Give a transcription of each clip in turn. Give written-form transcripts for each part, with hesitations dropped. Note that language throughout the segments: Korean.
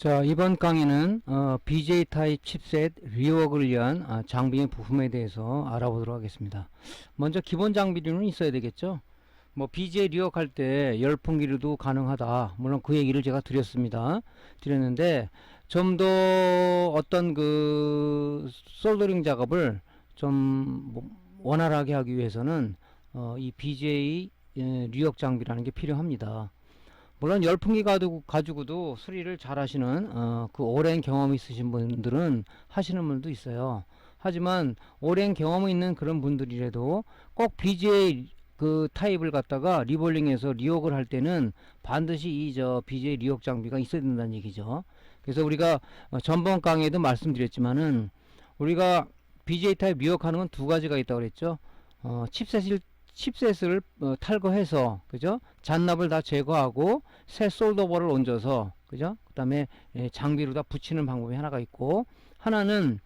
자, 이번 강의는 BJ 타입 칩셋 리워크를 위한 장비의 부품에 대해서 알아보도록 하겠습니다. 먼저 기본 장비류는 있어야 되겠죠. 뭐 BJ 리워크 할 때 열풍기류도 가능하다. 물론 그 얘기를 제가 드렸는데 좀 더 어떤 그 솔더링 작업을 좀 원활하게 하기 위해서는 이 BJ 리워크 장비라는 게 필요합니다. 물론 열풍기 가지고도 수리를 잘 하시는 그 오랜 경험이 있으신 분들은 하시는 분도 있어요. 하지만 오랜 경험이 있는 그런 분들이라도 꼭 BJ 그 타입을 갖다가 리볼링해서 리워크를 할 때는 반드시 이 BJ 리워크 장비가 있어야 된다는 얘기죠. 그래서 우리가 전번 강의에도 말씀드렸지만은 우리가 BJ 타입 리워크 하는 건 두 가지가 있다고 그랬죠. 칩셋을 탈거해서, 그죠? 잔납을 다 제거하고 새 솔더볼을 얹어서, 그죠? 그 다음에 장비로 다 붙이는 방법이 하나가 있고, 하나는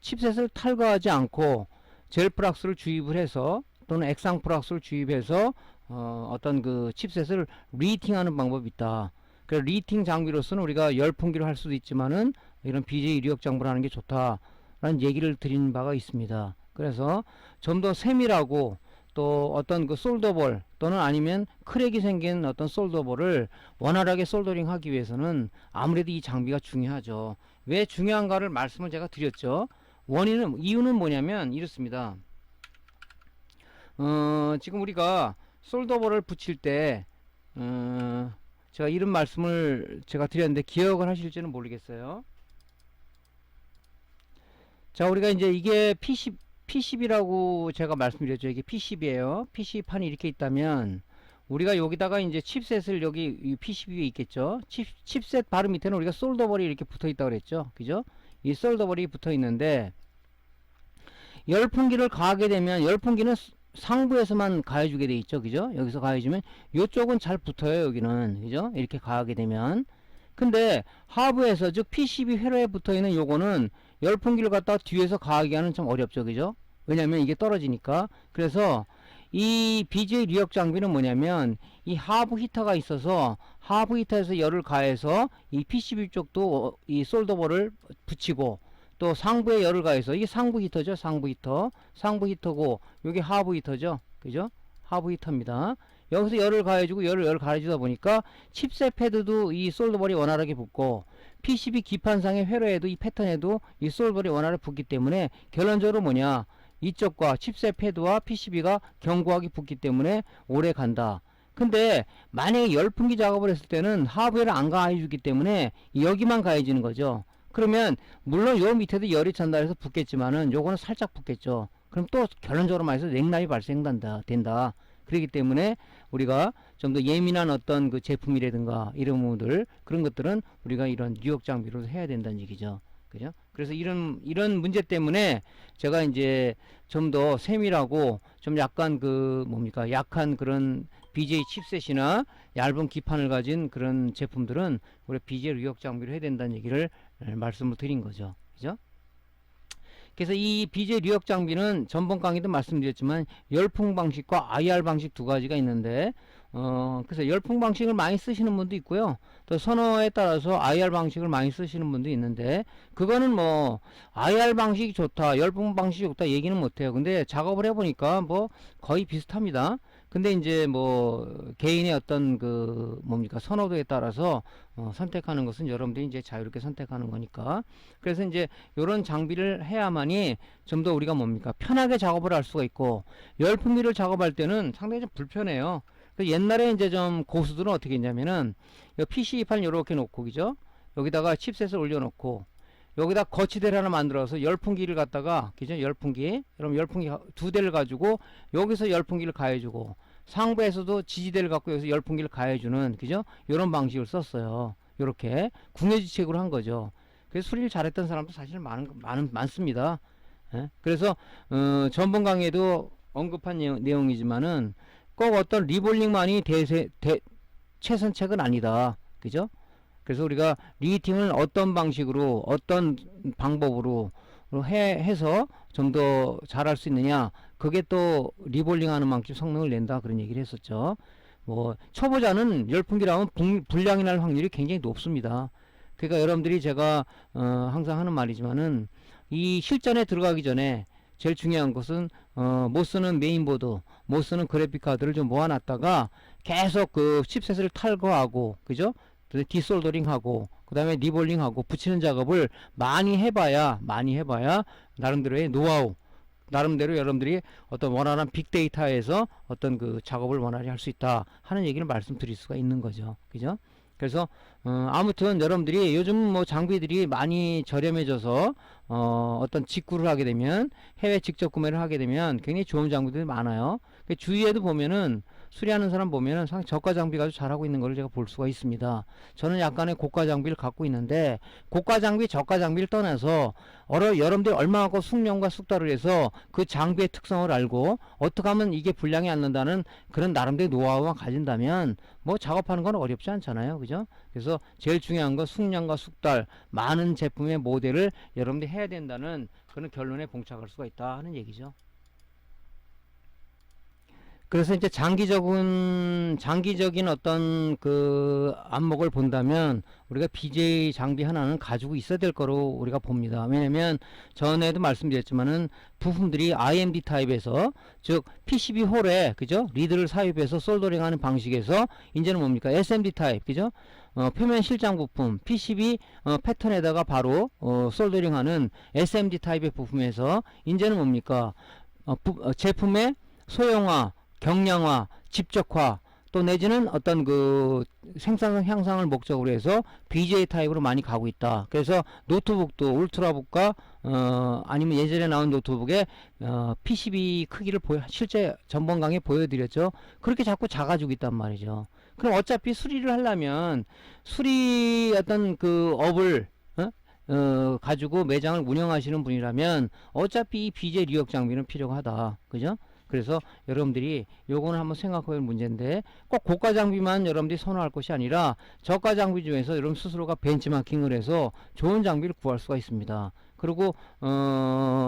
칩셋을 탈거하지 않고 젤 플락스를 주입을 해서 또는 액상 플락스를 주입해서 어떤 그 칩셋을 리히팅하는 방법이 있다. 그래서 리히팅 장비로서는 우리가 열풍기로 할 수도 있지만은 이런 BJ 리워크 장비를 하는 게 좋다라는 얘기를 드린 바가 있습니다. 그래서 좀 더 세밀하고 또 어떤 그 솔더볼 또는 아니면 크랙이 생긴 어떤 솔더볼을 원활하게 솔더링 하기 위해서는 아무래도 이 장비가 중요하죠. 왜 중요한가를 말씀을 제가 드렸죠. 이유는 뭐냐면 이렇습니다. 지금 우리가 솔더볼을 붙일 때 제가 이런 말씀을 제가 드렸는데 기억을 하실지는 모르겠어요. 자, 우리가 이제 이게 PCB라고 제가 말씀드렸죠. 이게 PCB예요. PCB판이 이렇게 있다면 우리가 여기다가 이제 칩셋을 여기 이 PCB에 있겠죠. 칩셋 바로 밑에는 우리가 솔더볼이 이렇게 붙어 있다고 그랬죠. 그죠? 이 솔더볼이 붙어 있는데 열풍기를 가하게 되면 열풍기는 상부에서만 가해주게 돼 있죠. 그죠? 여기서 가해주면 이쪽은 잘 붙어요. 여기는. 그죠? 이렇게 가하게 되면. 근데 하부에서 즉 PCB 회로에 붙어 있는 요거는 열풍기를 갖다가 뒤에서 가하게 하는 좀 어렵죠. 그죠? 왜냐면 이게 떨어지니까. 그래서 이 BJ 리워크 장비는 뭐냐면 이 하부 히터가 있어서 하부 히터에서 열을 가해서 이 PCB 쪽도 이 솔더볼을 붙이고 또 상부에 열을 가해서 이게 상부 히터죠. 상부 히터고 여기 하부 히터죠. 그죠? 하부 히터입니다. 여기서 열을 가해주고 열을 가해주다 보니까 칩셋 패드도 이 솔더볼이 원활하게 붙고 PCB 기판상의 회로에도 이 패턴에도 이 솔더볼이 원활하게 붙기 때문에 결론적으로 뭐냐, 이쪽과 칩셋 패드와 PCB가 견고하게 붙기 때문에 오래 간다. 근데 만약에 열풍기 작업을 했을 때는 하부에를 안 가해주기 때문에 여기만 가해지는 거죠. 그러면 물론 요 밑에도 열이 찬다 해서 붙겠지만은 요거는 살짝 붙겠죠. 그럼 또 결론적으로 말해서 냉난이 된다. 그렇기 때문에 우리가 좀 더 예민한 어떤 그 제품이라든가 이런 부분들, 그런 것들은 우리가 이런 리워크 장비로 해야 된다는 얘기죠. 그죠? 그래서 이런 문제 때문에 제가 이제 좀 더 세밀하고 좀 약간 그 뭡니까, 약한 그런 BJ 칩셋이나 얇은 기판을 가진 그런 제품들은 우리 BJ 리워크 장비로 해야 된다는 얘기를 말씀을 드린 거죠. 그죠? 그래서 이 BJ 리워크 장비는 전번 강의도 말씀드렸지만 열풍 방식과 IR 방식 두 가지가 있는데 그래서 열풍 방식을 많이 쓰시는 분도 있고요. 또 선호에 따라서 IR 방식을 많이 쓰시는 분도 있는데 그거는 뭐 IR 방식이 좋다, 열풍 방식이 좋다 얘기는 못해요. 근데 작업을 해보니까 뭐 거의 비슷합니다. 근데 이제 뭐 개인의 어떤 그 뭡니까 선호도에 따라서 선택하는 것은 여러분들이 이제 자유롭게 선택하는 거니까. 그래서 이제 요런 장비를 해야만이 좀 더 우리가 뭡니까 편하게 작업을 할 수가 있고, 열풍기를 작업할 때는 상당히 좀 불편해요. 그래서 옛날에 이제 좀 고수들은 어떻게 했냐면은 PC판 요렇게 놓고, 그죠? 여기다가 칩셋을 올려놓고 여기다 거치대를 하나 만들어서 열풍기를 갖다가, 그죠? 열풍기, 그럼 열풍기 두 대를 가지고 여기서 열풍기를 가해주고 상부에서도 지지대를 갖고 여기서 열풍기를 가해주는, 그죠? 요런 방식을 썼어요. 요렇게 궁예지책으로 한 거죠. 그래서 수리를 잘했던 사람도 사실 많습니다. 예? 그래서 전번 강의에도 언급한 내용이지만은 꼭 어떤 리볼링만이 최선책은 아니다. 그죠? 그래서 우리가 리히팅을 어떤 방식으로 어떤 방법으로 해서 좀 더 잘할 수 있느냐, 그게 또 리볼링 하는 만큼 성능을 낸다, 그런 얘기를 했었죠. 뭐 초보자는 열풍기라면 불량이 날 확률이 굉장히 높습니다. 그러니까 여러분들이 제가 항상 하는 말이지만은 이 실전에 들어가기 전에 제일 중요한 것은 못 쓰는 메인보드, 못 쓰는 그래픽 카드를 좀 모아놨다가 계속 그 칩셋을 탈거하고, 그죠? 디솔더링하고, 그 다음에 리볼링하고 붙이는 작업을 많이 해봐야 나름대로의 노하우, 나름대로 여러분들이 어떤 원활한 빅데이터에서 어떤 그 작업을 원활히 할 수 있다 하는 얘기를 말씀드릴 수가 있는 거죠. 그죠? 그래서 아무튼 여러분들이 요즘 뭐 장비들이 많이 저렴해져서 어떤 직구를 하게 되면, 해외 직접 구매를 하게 되면 굉장히 좋은 장비들이 많아요. 주위에도 보면은 수리하는 사람 보면은 상당히 저가 장비 가지고 잘하고 있는 걸 제가 볼 수가 있습니다. 저는 약간의 고가 장비를 갖고 있는데, 고가 장비 저가 장비를 떠나서 여러분들이 얼마하고 숙련과 숙달을 해서 그 장비의 특성을 알고 어떻게 하면 이게 불량이 안 난다는 그런 나름대로 노하우만 가진다면 뭐 작업하는 건 어렵지 않잖아요. 그죠? 그래서 제일 중요한 건 숙련과 숙달, 많은 제품의 모델을 여러분들이 해야 된다는 그런 결론에 봉착할 수가 있다 하는 얘기죠. 그래서 이제 장기적인 어떤 그 안목을 본다면 우리가 BJ 장비 하나는 가지고 있어야 될 거로 우리가 봅니다. 왜냐면 전에도 말씀드렸지만은 부품들이 IMD 타입에서, 즉 PCB 홀에, 그죠? 리드를 삽입해서 솔더링하는 방식에서 이제는 뭡니까? SMD 타입, 그죠? 표면 실장 부품 PCB 패턴에다가 바로 솔더링하는 SMD 타입의 부품에서 이제는 뭡니까? 제품의 소형화, 경량화, 집적화, 또 내지는 어떤 그 생산성 향상을 목적으로 해서 BJ 타입으로 많이 가고 있다. 그래서 노트북도 울트라북과 아니면 예전에 나온 노트북의 PCB 크기를 실제 전번 강의에 보여드렸죠. 그렇게 자꾸 작아지고 있단 말이죠. 그럼 어차피 수리를 하려면 수리 어떤 그 업을 가지고 매장을 운영하시는 분이라면 어차피 이 BJ 리역 장비는 필요하다. 그죠? 그래서 여러분들이 요거는 한번 생각해 볼 문제인데, 꼭 고가 장비만 여러분들이 선호할 것이 아니라 저가 장비 중에서 여러분 스스로가 벤치마킹을 해서 좋은 장비를 구할 수가 있습니다. 그리고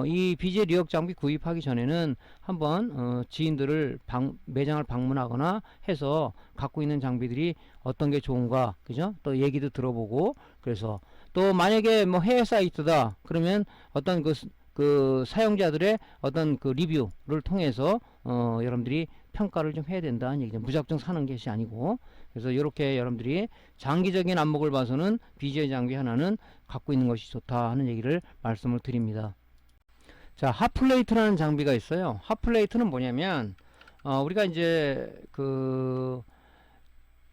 이 BJ 리역 장비 구입하기 전에는 한번 지인들을 매장을 방문하거나 해서 갖고 있는 장비들이 어떤 게 좋은가, 그죠? 또 얘기도 들어보고, 그래서 또 만약에 뭐 해외 사이트다 그러면 어떤 그 사용자들의 어떤 그 리뷰를 통해서 여러분들이 평가를 좀 해야 된다는 얘기죠. 무작정 사는 것이 아니고. 그래서 이렇게 여러분들이 장기적인 안목을 봐서는 BJ 장비 하나는 갖고 있는 것이 좋다 하는 얘기를 말씀을 드립니다. 자, 핫플레이트라는 장비가 있어요. 핫플레이트는 뭐냐면 우리가 이제 그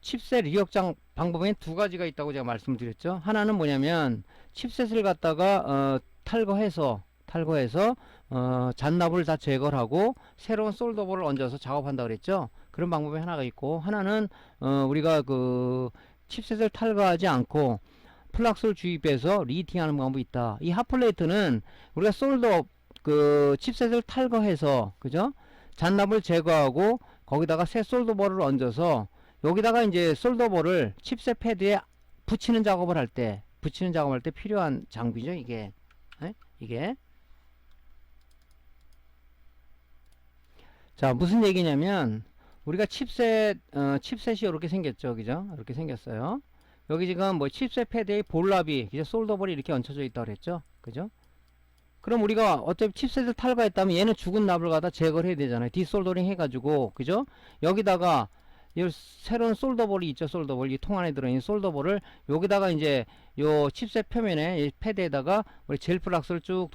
칩셋 리역장 방법에 두 가지가 있다고 제가 말씀을 드렸죠. 하나는 뭐냐면 칩셋을 갖다가 탈거해서 잔납을 다 제거를 하고 새로운 솔더볼을 얹어서 작업한다 그랬죠. 그런 방법이 하나가 있고, 하나는 우리가 그 칩셋을 탈거하지 않고 플락스를 주입해서 리히팅하는 방법이 있다. 이 핫플레이트는 우리가 그 칩셋을 탈거해서, 그죠? 잔납을 제거하고 거기다가 새 솔더볼을 얹어서 여기다가 이제 솔더볼을 칩셋 패드에 붙이는 작업을 할 때 필요한 장비죠. 이게 이게 자, 무슨 얘기냐면 우리가 칩셋이 이렇게 생겼죠. 그죠? 이렇게 생겼어요. 여기 지금 뭐 칩셋 패드의 볼랍이, 그죠? 솔더볼이 이렇게 얹혀져 있다고 그랬죠. 그죠? 그럼 우리가 어차피 칩셋을 탈거했다면 얘는 죽은 납을 갖다 제거를 해야 되잖아요. 디솔더링 해가지고, 그죠? 여기다가 이 새로운 솔더볼이 있죠. 솔더볼, 이 통 안에 들어있는 솔더볼을 여기다가 이제 요 칩셋 표면에 이 패드에다가 우리 젤 플락스를 쭉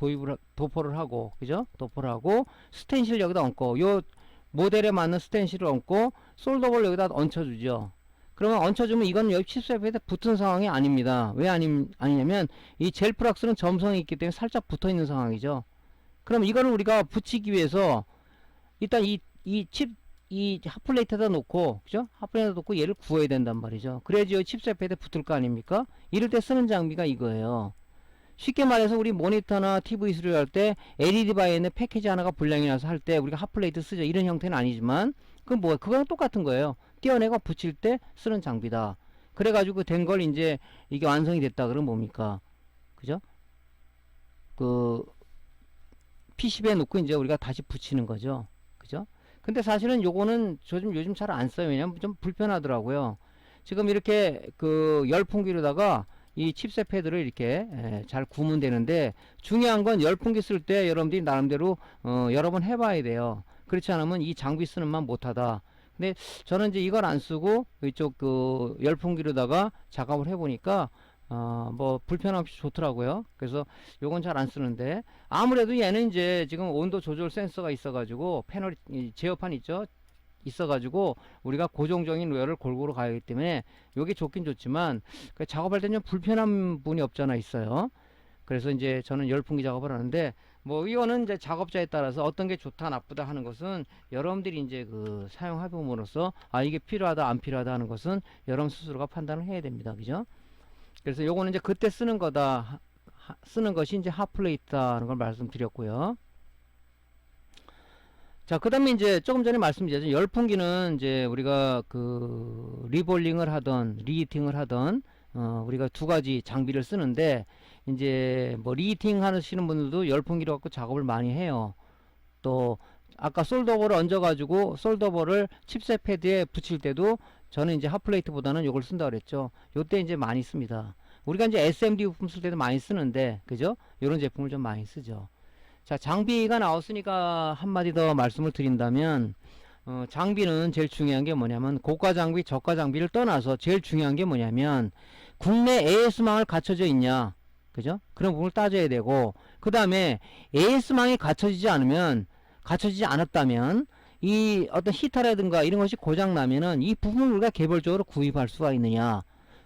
도포를 하고, 그죠? 도포를 하고 스텐실 여기다 얹고, 요 모델에 맞는 스텐실을 얹고 솔더볼 여기다 얹혀주죠. 그러면 얹혀주면 이건 여기 칩셋 패드에 붙은 상황이 아닙니다. 왜 아니냐면 이 젤 플락스는 점성이 있기 때문에 살짝 붙어 있는 상황이죠. 그럼 이거는 우리가 붙이기 위해서 일단 이 핫플레이트에다 놓고, 그죠? 핫플레이트에다 놓고 얘를 구워야 된단 말이죠. 그래야지 여기 칩셋 패드에 붙을 거 아닙니까? 이럴 때 쓰는 장비가 이거예요. 쉽게 말해서 우리 모니터나 TV 수리할 때 LED 바에 있는 패키지 하나가 불량이 나서 할 때 우리가 핫플레이트 쓰죠. 이런 형태는 아니지만 그거랑 똑같은 거예요. 떼어내고 붙일 때 쓰는 장비다. 그래가지고 된 걸 이제 이게 완성이 됐다 그러면 뭡니까? 그죠? 그 PCB에 놓고 이제 우리가 다시 붙이는 거죠. 그죠? 근데 사실은 요거는 요즘 잘 안 써요. 왜냐면 좀 불편하더라고요. 지금 이렇게 그 열풍기로다가 이 칩셋 패드를 이렇게 잘 구우면 되는데, 중요한 건 열풍기 쓸 때 여러분들이 나름대로 여러 번 해봐야 돼요. 그렇지 않으면 이 장비 쓰는 만 못하다. 근데 저는 이제 이걸 안 쓰고 이쪽 그 열풍기로다가 작업을 해보니까 뭐 불편 없이 좋더라고요. 그래서 요건 잘 안 쓰는데, 아무래도 얘는 이제 지금 온도 조절 센서가 있어가지고 패널 제어판 있죠, 있어가지고 우리가 고정적인 웨어를 골고루 가야 하기 때문에 요게 좋긴 좋지만, 그 작업할 때는 좀 불편한 부분이 없잖아 있어요. 그래서 이제 저는 열풍기 작업을 하는데, 뭐 이거는 이제 작업자에 따라서 어떤 게 좋다 나쁘다 하는 것은 여러분들이 이제 그 사용해봄으로써 이게 필요하다 안 필요하다 하는 것은 여러분 스스로가 판단을 해야 됩니다. 그죠? 그래서 요거는 이제 그때 쓰는 거다, 쓰는 것이 이제 핫플레이트라는 걸 말씀드렸고요. 자, 그 다음에 이제 조금 전에 말씀드렸죠. 열풍기는 이제 우리가 그 리볼링을 하던 리히팅을 하던 우리가 두 가지 장비를 쓰는데, 이제 뭐 리히팅 하시는 분들도 열풍기로 갖고 작업을 많이 해요. 또 아까 솔더볼을 얹어 가지고 솔더볼을 칩셋 패드에 붙일 때도 저는 이제 핫플레이트보다는 요걸 쓴다 그랬죠. 요때 이제 많이 씁니다. 우리가 이제 SMD 부품 쓸 때도 많이 쓰는데, 그죠? 요런 제품을 좀 많이 쓰죠. 자, 장비가 나왔으니까 한마디 더 말씀을 드린다면, 장비는 제일 중요한 게 뭐냐면, 고가 장비, 저가 장비를 떠나서 제일 중요한 게 뭐냐면, 국내 AS망을 갖춰져 있냐, 그죠? 그런 부분을 따져야 되고, 그 다음에 AS망이 갖춰지지 않았다면, 이 어떤 히터라든가 이런 것이 고장나면은 이 부분을 우리가 개별적으로 구입할 수가 있느냐.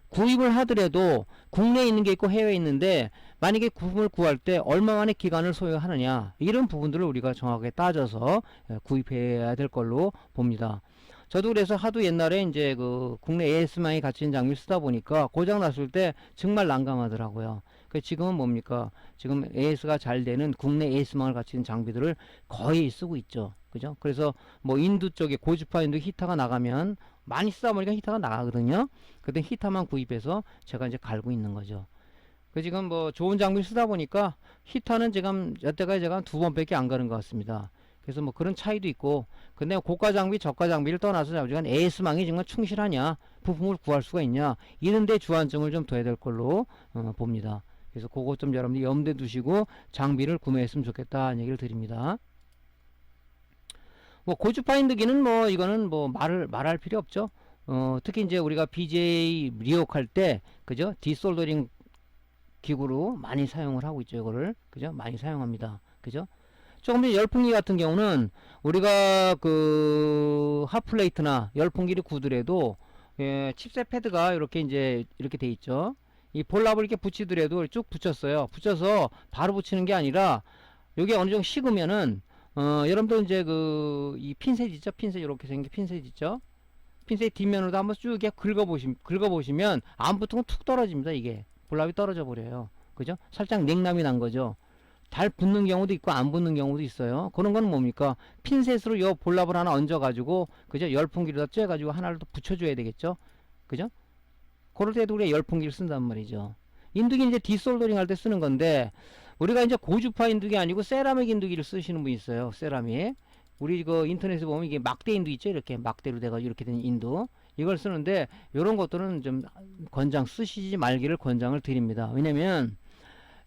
구입을 하더라도 국내에 있는 게 있고 해외에 있는데, 만약에 부품을 구할 때 얼마만의 기간을 소요하느냐, 이런 부분들을 우리가 정확하게 따져서 구입해야 될 걸로 봅니다. 저도 그래서 하도 옛날에 이제 그 국내 AS망이 갇힌 장비를 쓰다 보니까 고장 났을 때 정말 난감하더라고요. 지금은 뭡니까? 지금 AS가 잘 되는 국내 AS망을 갖춘 장비들을 거의 쓰고 있죠. 그죠? 그래서 뭐 인두 쪽에 고주파 인두 히터가 나가면, 많이 쓰다 보니까 히터가 나가거든요. 그때 히터만 구입해서 제가 이제 갈고 있는 거죠. 지금 뭐 좋은 장비를 쓰다 보니까 히터는 지금 여태까지 제가 두 번밖에 안 가는 것 같습니다. 그래서 뭐 그런 차이도 있고, 근데 고가 장비, 저가 장비를 떠나서 우리가 AS망이 정말 충실하냐, 부품을 구할 수가 있냐, 이런 데 주안점을 좀 둬야 될 걸로 봅니다. 그래서 그것 좀 여러분들이 염두에 두시고 장비를 구매했으면 좋겠다는 얘기를 드립니다. 뭐 고주파 인두기는 뭐 이거는 뭐 말할 필요 없죠. 특히 이제 우리가 BJ 리옥할 때, 그죠? 디솔더링 기구로 많이 사용을 하고 있죠. 이거를, 그죠? 많이 사용합니다. 그죠? 조금 전 열풍기 같은 경우는 우리가 그 핫플레이트나 열풍기를 구더라도 칩셋 패드가 이렇게 이제 이렇게 돼 있죠. 이 볼랍을 이렇게 붙이더라도 쭉 붙였어요. 붙여서 바로 붙이는 게 아니라, 요게 어느 정도 식으면은 여러분도 이제 그 이 핀셋 있죠? 핀셋 이렇게 생긴 핀셋 있죠? 핀셋 뒷면으로도 한번 쭉 이렇게 긁어보시면 안 붙으면 툭 떨어집니다. 이게 볼랍이 떨어져 버려요. 그죠? 살짝 냉남이 난 거죠. 잘 붙는 경우도 있고 안 붙는 경우도 있어요. 그런 건 뭡니까? 핀셋으로 요 볼랍을 하나 얹어 가지고, 그죠? 열풍기로다 쬐 가지고 하나를 더 붙여줘야 되겠죠? 그죠? 그럴 때도 우리가 열풍기를 쓴단 말이죠. 인두기 이제 디솔더링 할 때 쓰는 건데, 우리가 이제 고주파 인두기 아니고 세라믹 인두기를 쓰시는 분이 있어요. 세라믹. 우리 그 인터넷에 보면 이게 막대 인두 있죠? 이렇게 막대로 돼가지고 이렇게 된 인두. 이걸 쓰는데, 요런 것들은 좀 쓰시지 말기를 권장을 드립니다. 왜냐면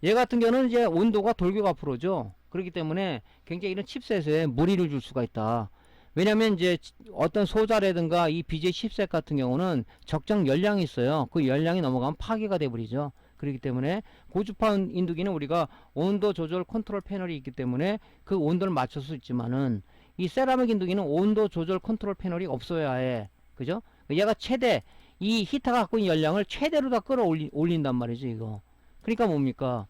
얘 같은 경우는 이제 온도가 돌격 앞으로죠. 그렇기 때문에 굉장히 이런 칩셋에 무리를 줄 수가 있다. 왜냐면 이제 어떤 소자라든가 이 BJ 칩셋 같은 경우는 적정 열량이 있어요. 그 열량이 넘어가면 파괴가 돼버리죠. 그렇기 때문에 고주파 인두기는 우리가 온도 조절 컨트롤 패널이 있기 때문에 그 온도를 맞출 수 있지만은, 이 세라믹 인두기는 온도 조절 컨트롤 패널이 없어야 해. 그죠? 얘가 최대, 이 히터가 갖고 있는 열량을 최대로 다 끌어올린단 말이죠, 이거. 그러니까 뭡니까?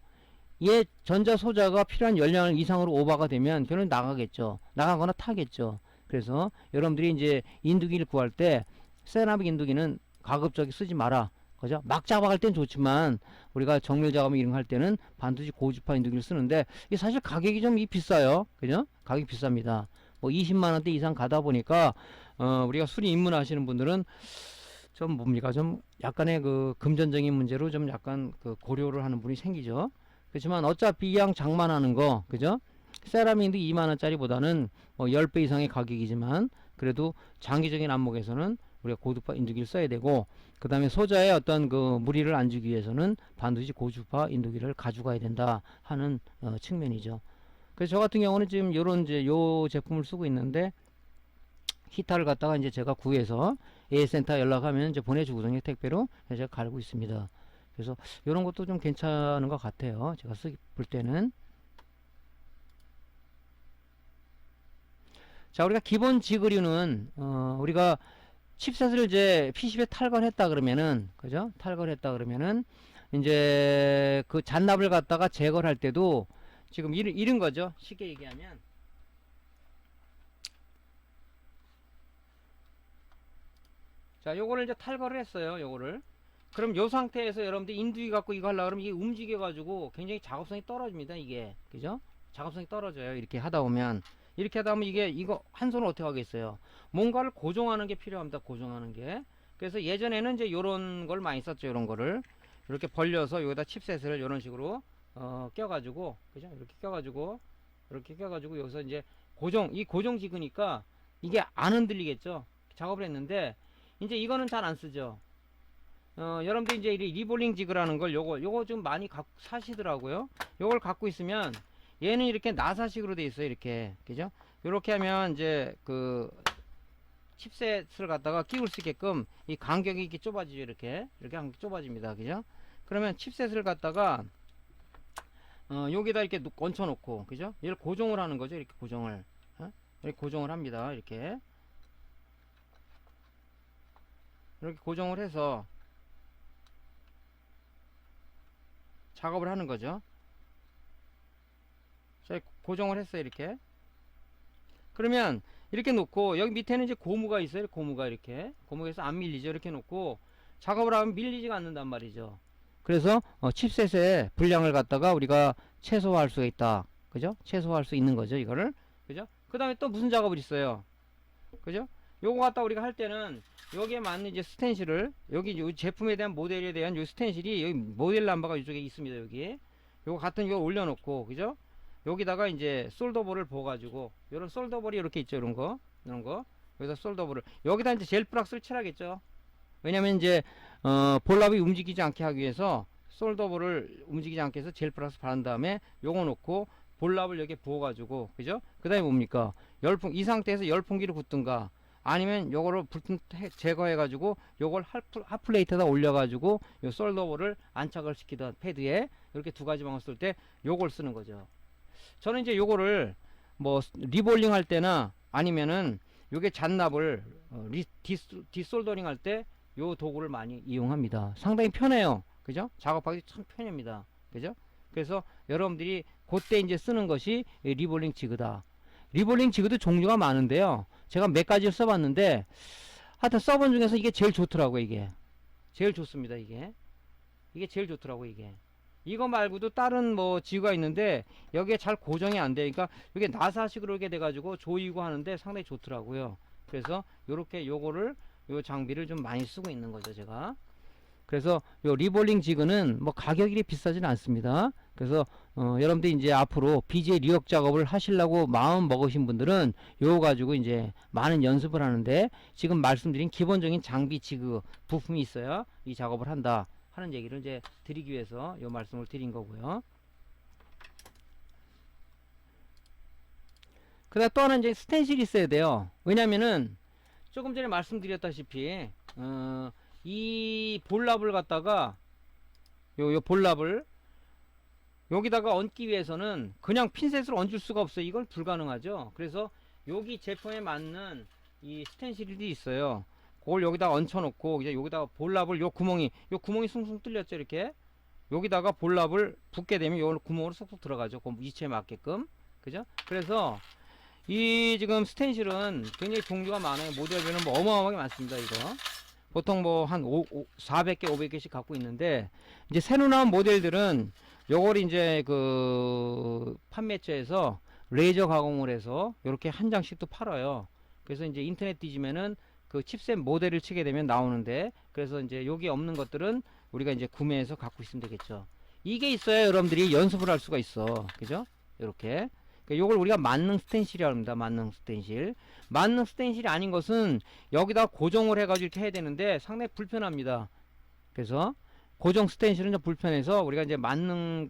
얘 전자 소자가 필요한 열량을 이상으로 오버가 되면 결국 나가겠죠. 나가거나 타겠죠. 그래서 여러분들이 이제 인두기를 구할 때 세라믹 인두기는 가급적이 쓰지 마라. 그죠? 막 작업할 땐 좋지만 우리가 정밀 작업 이런 거 할 때는 반드시 고주파 인두기를 쓰는데, 이게 사실 가격이 좀 비싸요. 그죠? 가격이 비쌉니다. 뭐 20만 원대 이상 가다 보니까 우리가 수리 입문하시는 분들은 좀 뭡니까? 좀 약간의 그 금전적인 문제로 좀 약간 그 고려를 하는 분이 생기죠. 그렇지만 어차피 이왕 장만하는 거, 그죠? 세라믹도 2만원짜리보다는 뭐 10배 이상의 가격이지만 그래도 장기적인 안목에서는 우리가 고주파 인두기를 써야 되고, 그 다음에 소자의 어떤 그 무리를 안 주기 위해서는 반드시 고주파 인두기를 가져가야 된다 하는 측면이죠. 그래서 저 같은 경우는 지금 요런 이제 요 제품을 쓰고 있는데, 히타를 갖다가 이제 제가 구해서 AS센터 연락하면 이제 보내주거든요. 택배로. 그래서 제가 갈고 있습니다. 그래서 요런 것도 좀 괜찮은 것 같아요. 제가 볼 때는. 자, 우리가 기본 지그류는 우리가 칩셋을 이제 PCB에 탈거했다 그러면은, 그죠? 탈거했다 그러면은 이제 그 잔납을 갖다가 제거를 할 때도 지금 이런 거죠. 쉽게 얘기하면, 자, 요거를 이제 탈거를 했어요. 요거를. 그럼 요 상태에서 여러분들 인두기 갖고 이거 하려고 그러면 이게 움직여 가지고 굉장히 작업성이 떨어집니다. 이게, 그죠? 작업성이 떨어져요. 이렇게 하다 보면. 이렇게 하다 보면 이거 한 손을 어떻게 하겠어요? 뭔가를 고정하는 게 필요합니다. 고정하는 게. 그래서 예전에는 이제 요런 걸 많이 썼죠. 요런 거를 이렇게 벌려서 여기다 칩셋을 요런 식으로 껴가지고, 그죠? 이렇게 껴가지고 여기서 이제 이 고정 지그니까 이게 안 흔들리겠죠? 작업을 했는데 이제 이거는 잘 안 쓰죠. 여러분들 이제 리볼링 지그라는 걸 요거 좀 많이 사시더라고요. 요걸 갖고 있으면 얘는 이렇게 나사식으로 돼 있어요. 이렇게, 그죠? 요렇게 하면 이제 그 칩셋을 갖다가 끼울 수 있게끔 이 간격이 이렇게 좁아지죠. 이렇게 간격이 좁아집니다. 그죠? 그러면 칩셋을 갖다가 여기다 이렇게 얹혀 놓고, 그죠? 얘를 고정을 하는 거죠. 이렇게 고정을 이렇게 고정을 합니다. 이렇게 고정을 해서 작업을 하는 거죠. 자, 고정을 했어요. 이렇게. 그러면 이렇게 놓고 여기 밑에는 이제 고무가 있어요. 고무가 고무에서 안 밀리죠. 이렇게 놓고 작업을 하면 밀리지가 않는단 말이죠. 그래서 칩셋의 분량을 갖다가 우리가 최소화할 수가 있다. 그죠? 최소화할 수 있는 거죠. 이거를. 그죠? 그 다음에 또 무슨 작업을 있어요. 그죠? 요거 갖다 우리가 할 때는 여기에 맞는 이제 스텐실을, 여기 요 제품에 대한 모델에 대한 요 스텐실이 여기 모델 남바가 이쪽에 있습니다. 여기 요거 같은 거 올려놓고, 그죠? 여기다가 이제 솔더볼을 부어가지고, 요런 솔더볼이 이렇게 있죠. 이런 거 여기다 솔더볼을, 여기다 이제 젤 플락스를 칠하겠죠. 왜냐면 이제 볼랍이 움직이지 않게 하기 위해서 솔더볼을 움직이지 않게 해서 젤 플락스 바른 다음에 요거 놓고 볼랍을 여기에 부어가지고, 그죠? 그 다음에 뭡니까? 이 상태에서 열풍기를 붓든가, 아니면 요거를 불순 제거해가지고 요걸 핫플레이트에다 올려가지고 요 솔더볼을 안착을 시키던 패드에 이렇게 두 가지 방법 쓸 때 요걸 쓰는 거죠. 저는 이제 요거를 뭐 리볼링 할 때나 아니면은 요게 잔납을 디솔더링 할 때 요 도구를 많이 이용합니다. 상당히 편해요. 그죠? 작업하기 참 편합니다. 그죠? 그래서 여러분들이 그때 이제 쓰는 것이 리볼링 지그다. 리볼링 지그도 종류가 많은데요. 제가 몇 가지를 써봤는데 하여튼 써본 중에서 이게 제일 좋더라고요. 이게 제일 좋습니다. 이게 제일 좋더라고요. 이거 말고도 다른 뭐 지구가 있는데 여기에 잘 고정이 안 되니까 이게 나사식으로 이렇게 돼가지고 조이고 하는데 상당히 좋더라고요. 그래서 요렇게 요거를 요 장비를 좀 많이 쓰고 있는 거죠. 제가. 그래서 요 리볼링 지그는 뭐 가격이 비싸진 않습니다. 그래서 여러분들이 이제 앞으로 BJ 리역 작업을 하시려고 마음 먹으신 분들은 요거 가지고 이제 많은 연습을 하는데, 지금 말씀드린 기본적인 장비 지그 부품이 있어야 이 작업을 한다 하는 얘기를 이제 드리기 위해서 요 말씀을 드린 거고요. 그다음 또 하나 이제 스텐실이 있어야 돼요. 왜냐면은 조금 전에 말씀드렸다시피 이 볼랍을 갖다가 요 볼랍을 여기다가 얹기 위해서는 그냥 핀셋으로 얹을 수가 없어요. 이건 불가능하죠. 그래서 여기 제품에 맞는 이 스텐실이 있어요. 그걸 여기다 얹혀 놓고 이제 여기다가 볼랍을 요 구멍이 숭숭 뚫렸죠. 이렇게 여기다가 볼랍을 붓게 되면 요 구멍으로 쏙쏙 들어가죠. 그 위치에 맞게끔. 그죠? 그래서 이 지금 스텐실은 굉장히 종류가 많아요. 모델별은 뭐 어마어마하게 많습니다. 이거 보통 뭐 한 400개 500개씩 갖고 있는데, 이제 새로 나온 모델들은 요걸 이제 그 판매처에서 레이저 가공을 해서 이렇게 한 장씩 또 팔아요. 그래서 이제 인터넷 뒤지면은 그 칩셋 모델을 치게 되면 나오는데, 그래서 이제 여기 없는 것들은 우리가 이제 구매해서 갖고 있으면 되겠죠. 이게 있어야 여러분들이 연습을 할 수가 있어. 그죠? 이렇게. 요걸 우리가 만능 스텐실이라고 합니다. 만능 스텐실. 만능 스텐실이 아닌 것은 여기다 고정을 해가지고 이렇게 해야 되는데 상당히 불편합니다. 그래서 고정 스텐실은 좀 불편해서 우리가 이제 만능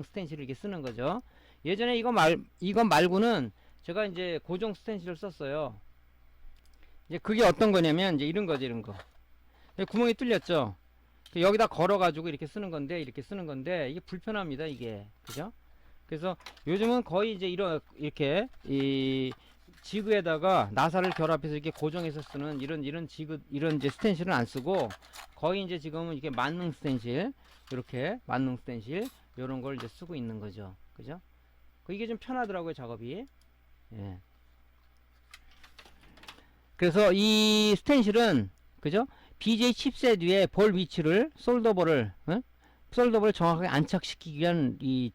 스텐실을 이렇게 쓰는 거죠. 예전에 이거 말고는 제가 이제 고정 스텐실을 썼어요. 이제 그게 어떤 거냐면 이제 이런 거죠, 이런 거. 구멍이 뚫렸죠. 여기다 걸어가지고 이렇게 쓰는 건데 이게 불편합니다, 이게. 그죠? 그래서 요즘은 거의 이제 이렇게 이 지그에다가 나사를 결합해서 이렇게 고정해서 쓰는 이런 이제 스텐실은 안 쓰고 거의 이제 지금은 이렇게 만능 스텐실, 이렇게 만능 스텐실 요런 걸 이제 쓰고 있는 거죠. 그죠? 이게 좀 편하더라고요, 작업이. 예. 그래서 이 스텐실은, 그죠? BJ 칩셋 위에 볼 위치를, 솔더볼을 정확하게 안착시키기 위한 이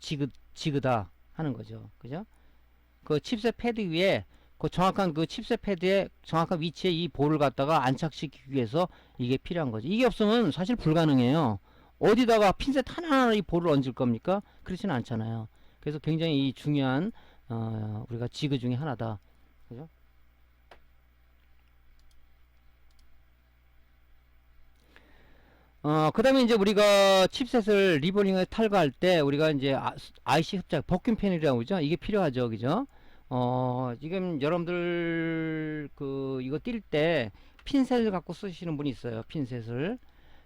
지그다 하는 거죠. 그죠? 그 칩셋 패드 위에 정확한 그 칩셋 패드의 정확한 위치에 이 볼을 갖다가 안착시키기 위해서 이게 필요한 거죠. 이게 없으면 사실 불가능해요. 어디다가 핀셋 하나하나 이 볼을 얹을 겁니까? 그렇지는 않잖아요. 그래서 굉장히 이 중요한 우리가 지그 중에 하나다. 그죠? 그 다음에 이제 우리가 칩셋을 리버링을 탈거할 때 우리가 이제 IC 흡착, 버큐 패널이라고 그러죠? 이게 필요하죠. 그죠? 지금 여러분들 이거 뛸 때 핀셋을 갖고 쓰시는 분이 있어요. 핀셋을.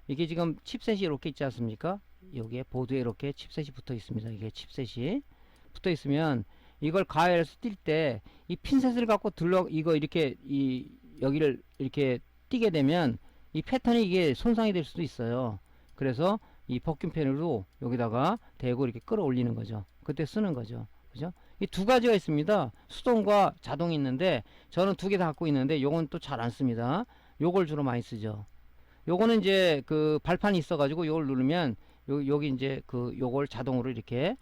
이게 지금 칩셋이 이렇게 있지 않습니까? 여기에 보드에 이렇게 칩셋이 붙어 있습니다. 이게 칩셋이 붙어 있으면 이걸 가열해서 뛸 때 이 핀셋을 갖고 이거 이렇게 여기를 이렇게 뛰게 되면 이 패턴이 이게 손상이 될 수도 있어요. 그래서 이 버큐 패널로 여기다가 대고 이렇게 끌어올리는 거죠. 그때 쓰는 거죠. 그죠? 이 두 가지가 있습니다. 수동과 자동이 있는데 저는 두 개 다 갖고 있는데 요건 또 잘 안 씁니다. 요걸 주로 많이 쓰죠. 요거는 이제 그 발판이 있어 가지고 요걸 누르면 여기 이제 요걸 자동으로 이렇게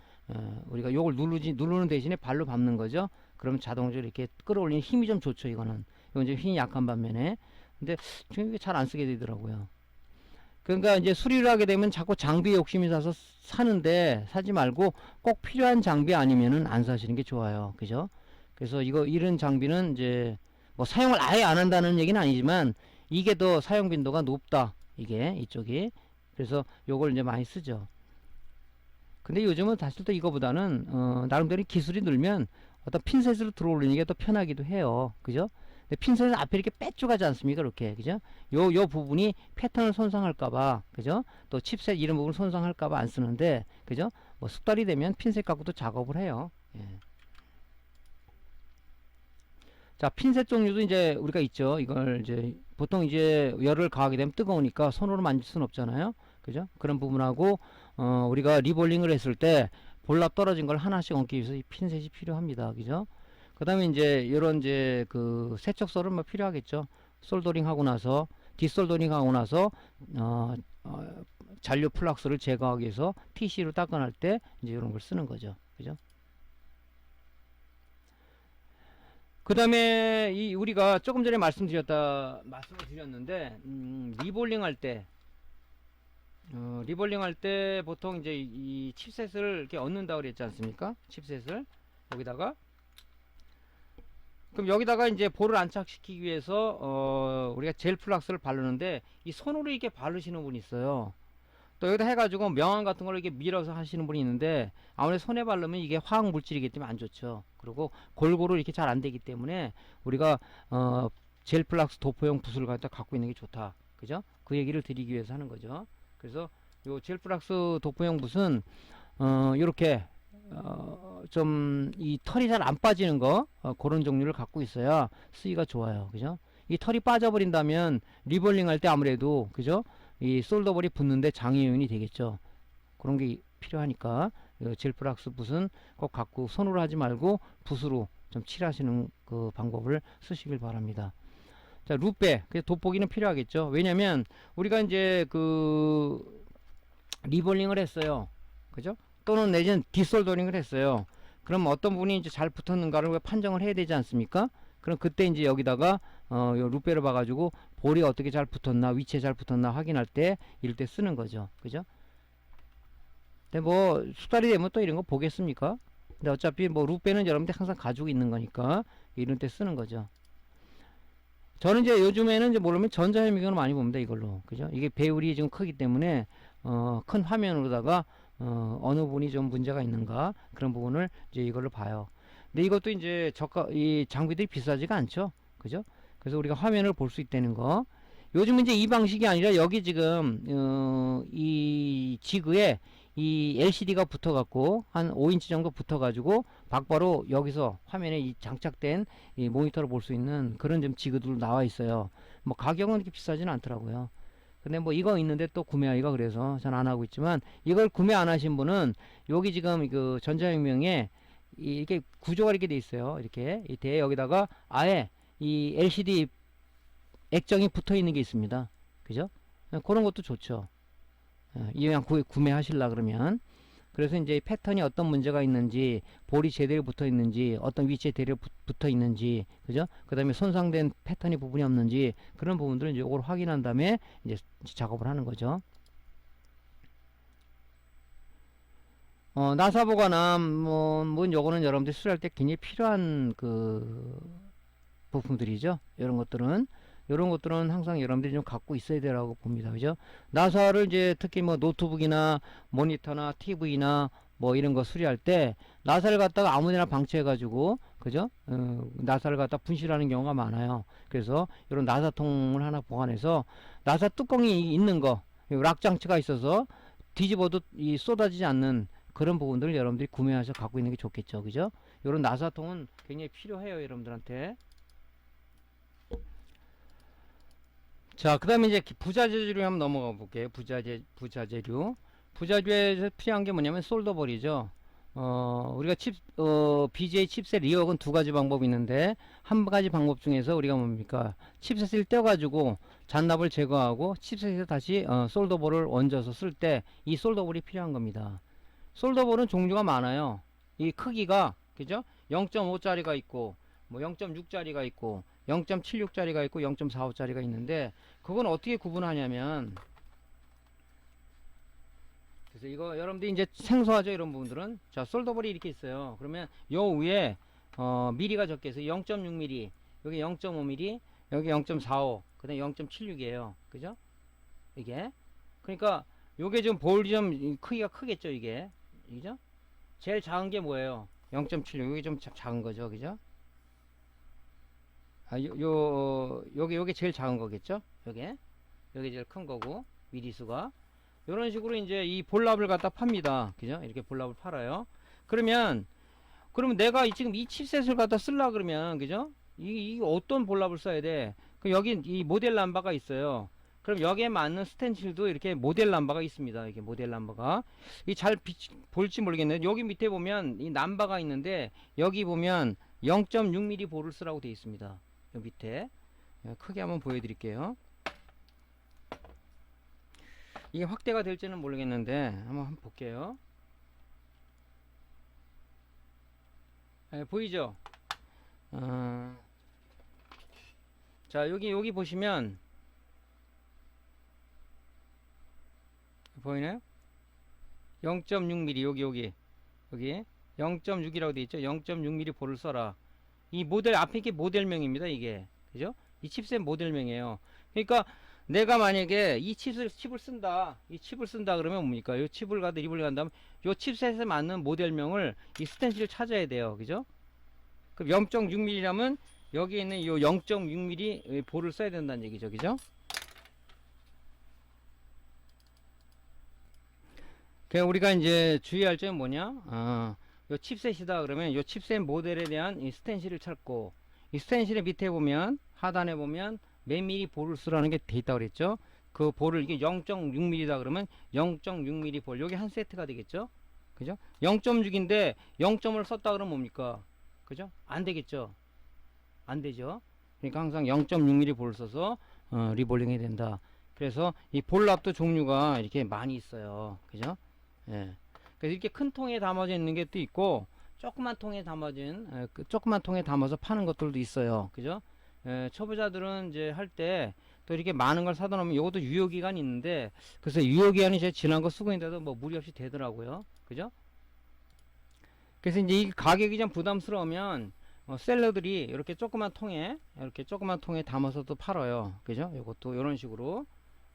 우리가 요걸 누르는 대신에 발로 밟는 거죠. 그러면 자동으로 이렇게 끌어올리는 힘이 좀 좋죠. 이거는 이제 힘이 약한 반면에 근데 지금 이게 잘 안 쓰게 되더라고요. 그러니까 이제 수리를 하게 되면 자꾸 장비 욕심이 나서 사지 말고 꼭 필요한 장비 아니면은 안 사시는 게 좋아요. 그죠? 그래서 이런 장비는 이제 뭐 사용을 아예 안 한다는 얘기는 아니지만 이게 더 사용 빈도가 높다. 이쪽이. 그래서 요걸 이제 많이 쓰죠. 근데 요즘은 사실 또 이거보다는 나름대로 기술이 늘면 어떤 핀셋으로 들어올리는 게 더 편하기도 해요. 그죠? 핀셋은 앞에 이렇게 빼쭉하지 않습니까? 이렇게. 그죠? 요 부분이 패턴을 손상할까봐. 그죠? 또 칩셋 이런 부분 손상할까봐 안 쓰는데. 그죠? 뭐 숙달이 되면 핀셋 갖고도 작업을 해요. 예. 자, 핀셋 종류도 이제 우리가 있죠. 이걸 이제 보통 이제 열을 가하게 되면 뜨거우니까 손으로 만질 수는 없잖아요. 그죠? 그런 부분하고 우리가 리볼링을 했을 때 볼라 떨어진 걸 하나씩 얹기 위해서 이 핀셋이 필요합니다. 그죠? 그 다음에 이제 이런 이제 그 세척설은 뭐 필요하겠죠. 솔더링 하고 나서 디솔더링 하고 나서 잔류 플락스를 제거하기 위해서 TC로 닦아낼 때 이제 이런 걸 쓰는 거죠. 그죠? 그 다음에 우리가 조금 전에 말씀을 드렸는데 리볼링 할 때 보통 이제 이 칩셋을 이렇게 얻는다고 그랬지 않습니까? 칩셋을 여기다가 그럼 여기다가 이제 볼을 안착시키기 위해서 우리가 젤 플락스를 바르는데 이 손으로 이렇게 바르시는 분이 있어요. 또 여기다 해가지고 명암 같은 걸 이렇게 밀어서 하시는 분이 있는데 아무래도 손에 바르면 이게 화학 물질이기 때문에 안 좋죠. 그리고 골고루 이렇게 잘 안 되기 때문에 우리가 젤 플락스 도포용 붓을 갖고 있는 게 좋다. 그죠? 그 얘기를 드리기 위해서 하는 거죠. 그래서 요 젤 플락스 도포용 붓은 요렇게 좀 이 털이 잘 안 빠지는 거 그런 종류를 갖고 있어야 쓰기가 좋아요. 그죠? 이 털이 빠져버린다면 리볼링 할 때 아무래도 그죠? 이 솔더볼이 붙는데 장애 요인이 되겠죠. 그런 게 필요하니까 젤 플락스 붓은 꼭 갖고 손으로 하지 말고 붓으로 좀 칠하시는 그 방법을 쓰시길 바랍니다. 자, 룻배 돋보기는 필요하겠죠. 왜냐면 우리가 이제 그 리볼링을 했어요. 그죠? 또는 내지는 디솔더링을 했어요. 그럼 어떤 부분이 이제 잘 붙었는가를 판정을 해야 되지 않습니까? 그럼 그때 이제 여기다가 요 룻배를 봐가지고 볼이 어떻게 잘 붙었나, 위치에 잘 붙었나 확인할 때 이럴 때 쓰는 거죠. 그죠? 근데 뭐 숙달이 되면 또 이런 거 보겠습니까? 근데 어차피 뭐 루페는 여러분들 항상 가지고 있는 거니까 이런 때 쓰는 거죠. 저는 이제 요즘에는 이제 모르면 전자현미경을 많이 봅니다. 이걸로. 그죠? 이게 배율이 좀 크기 때문에 큰 화면으로다가 어느 부분이 좀 문제가 있는가 그런 부분을 이제 이걸로 봐요. 근데 이것도 이제 이 장비들이 비싸지가 않죠. 그죠? 그래서 우리가 화면을 볼 수 있다는 거. 요즘 이제 이 방식이 아니라 여기 지금 이 지그에 이 LCD가 붙어 갖고 한 5인치 정도 붙어 가지고 바로 여기서 화면에 이 장착된 이 모니터를 볼 수 있는 그런 좀 지그들 나와 있어요. 뭐 가격은 그렇게 비싸지는 않더라고요. 근데 뭐 이거 있는데 또 구매하기가 그래서 전 안 하고 있지만, 이걸 구매 안 하신 분은 여기 지금 그 전자혁명에 이렇게 구조가 이렇게 돼 있어요. 이렇게 이 여기다가 아예 이 LCD 액정이 붙어 있는 게 있습니다. 그죠? 그런 것도 좋죠. 이왕 구매하실라 그러면. 그래서 이제 패턴이 어떤 문제가 있는지, 볼이 제대로 붙어 있는지, 어떤 위치에 제대로 붙어 있는지, 그죠? 그 다음에 손상된 패턴이 부분이 없는지, 그런 부분들은 이제 이걸 확인한 다음에 이제 작업을 하는 거죠. 나사 보관함, 뭐, 요거는 여러분들이 수리할 때 굉장히 필요한 그 부품들이죠. 이런 것들은 항상 여러분들이 좀 갖고 있어야 되라고 봅니다. 그죠? 나사를 이제 특히 뭐 노트북이나 모니터나 TV나 뭐 이런 거 수리할 때 나사를 갖다가 아무데나 방치해 가지고, 그죠? 나사를 갖다 분실하는 경우가 많아요. 그래서 이런 나사통을 하나 보관해서 나사 뚜껑이 있는 거, 락 장치가 있어서 뒤집어도 쏟아지지 않는 그런 부분들을 여러분들이 구매하셔서 갖고 있는 게 좋겠죠. 그죠? 이런 나사통은 굉장히 필요해요, 여러분들한테. 자, 그 다음에 이제 부자재류 한번 넘어가 볼게요. 부자재류. 부자재에서 필요한 게 뭐냐면 솔더볼이죠. 우리가 BGA 칩셋 리역은 두 가지 방법이 있는데, 한 가지 방법 중에서 우리가 뭡니까? 칩셋을 떼가지고 잔납을 제거하고 칩셋에서 다시 솔더볼을 얹어서 쓸 때 이 솔더볼이 필요한 겁니다. 솔더볼은 종류가 많아요. 이 크기가, 그죠? 0.5짜리가 있고, 뭐 0.6짜리가 있고, 0.76짜리가 있고 0.45짜리가 있는데, 그건 어떻게 구분하냐면, 그래서 이거 여러분들이 이제 생소하죠, 이런 부분들은. 자, 솔더볼이 이렇게 있어요. 그러면 요 위에 미리가 적혀 있어요. 0.6mm, 여기 0.5mm, 여기 0.45, 그다음에 0.76이에요. 그죠? 이게 그러니까 요게 좀 볼이 좀 크기가 크겠죠, 이게. 그죠? 제일 작은 게 뭐예요? 0.76. 여기 좀 작은 거죠, 그죠? 요게 제일 작은 거겠죠? 요게 제일 큰 거고, 미리수가. 요런 식으로 이제 이 볼랍을 갖다 팝니다. 그죠? 이렇게 볼랍을 팔아요. 그러면 내가 지금 이 칩셋을 갖다 쓸라 그러면, 그죠? 이 어떤 볼랍을 써야 돼? 여기 이 모델 남바가 있어요. 그럼 여기에 맞는 스텐실도 이렇게 모델 남바가 있습니다. 이게 모델 남바가. 이 잘 볼지 모르겠는데, 여기 밑에 보면 이 남바가 있는데, 여기 보면 0.6mm 볼을 쓰라고 되어 있습니다. 여기 밑에. 크게 한번 보여드릴게요. 이게 확대가 될지는 모르겠는데 한번 볼게요. 보이죠? 자, 여기 보시면 보이나요? 0.6mm 여기 0.6이라고 되어 있죠. 0.6mm 볼을 써라. 이 모델 앞에 게 모델명입니다. 이게, 그죠? 이 칩셋 모델명이에요. 그러니까 내가 만약에 이 칩을 쓴다 그러면 뭡니까? 이 칩을 가다 입을 간다면 이 칩셋에 맞는 모델명을 이 스텐실을 찾아야 돼요. 그죠? 그럼 0.6mm라면 여기에 있는 이 0.6mm 볼을 써야 된다는 얘기죠. 그죠? 그냥 우리가 이제 주의할 점은 뭐냐? 요 칩셋이다 그러면 요 칩셋 모델에 대한 이 스텐실을 찾고, 이 스텐실의 밑에 보면, 하단에 보면 몇 미리 볼을 쓰라는 게 돼 있다고 그랬죠. 그 볼을, 이게 0.6mm다 그러면 0.6mm 볼, 요게 한 세트가 되겠죠. 그죠? 0.6인데 0점을 썼다 그러면 뭡니까? 그죠? 안 되겠죠. 안 되죠. 그러니까 항상 0.6mm 볼을 써서 리볼링 해야 된다. 그래서 이 볼랍도 종류가 이렇게 많이 있어요. 그죠? 예. 그래서 이렇게 큰 통에 담아져 있는 게 또 있고, 조그만 통에 조그만 통에 담아서 파는 것들도 있어요. 그죠? 초보자들은 이제 할 때 또 이렇게 많은 걸 사다 놓으면 이것도 유효기간이 있는데, 그래서 유효기간이 제일 지난 거 쓰고 있는데도 뭐 무리 없이 되더라고요. 그죠? 그래서 이제 이 가격이 좀 부담스러우면 셀러들이 이렇게 조그만 통에 담아서도 팔아요. 그죠? 이것도 이런 식으로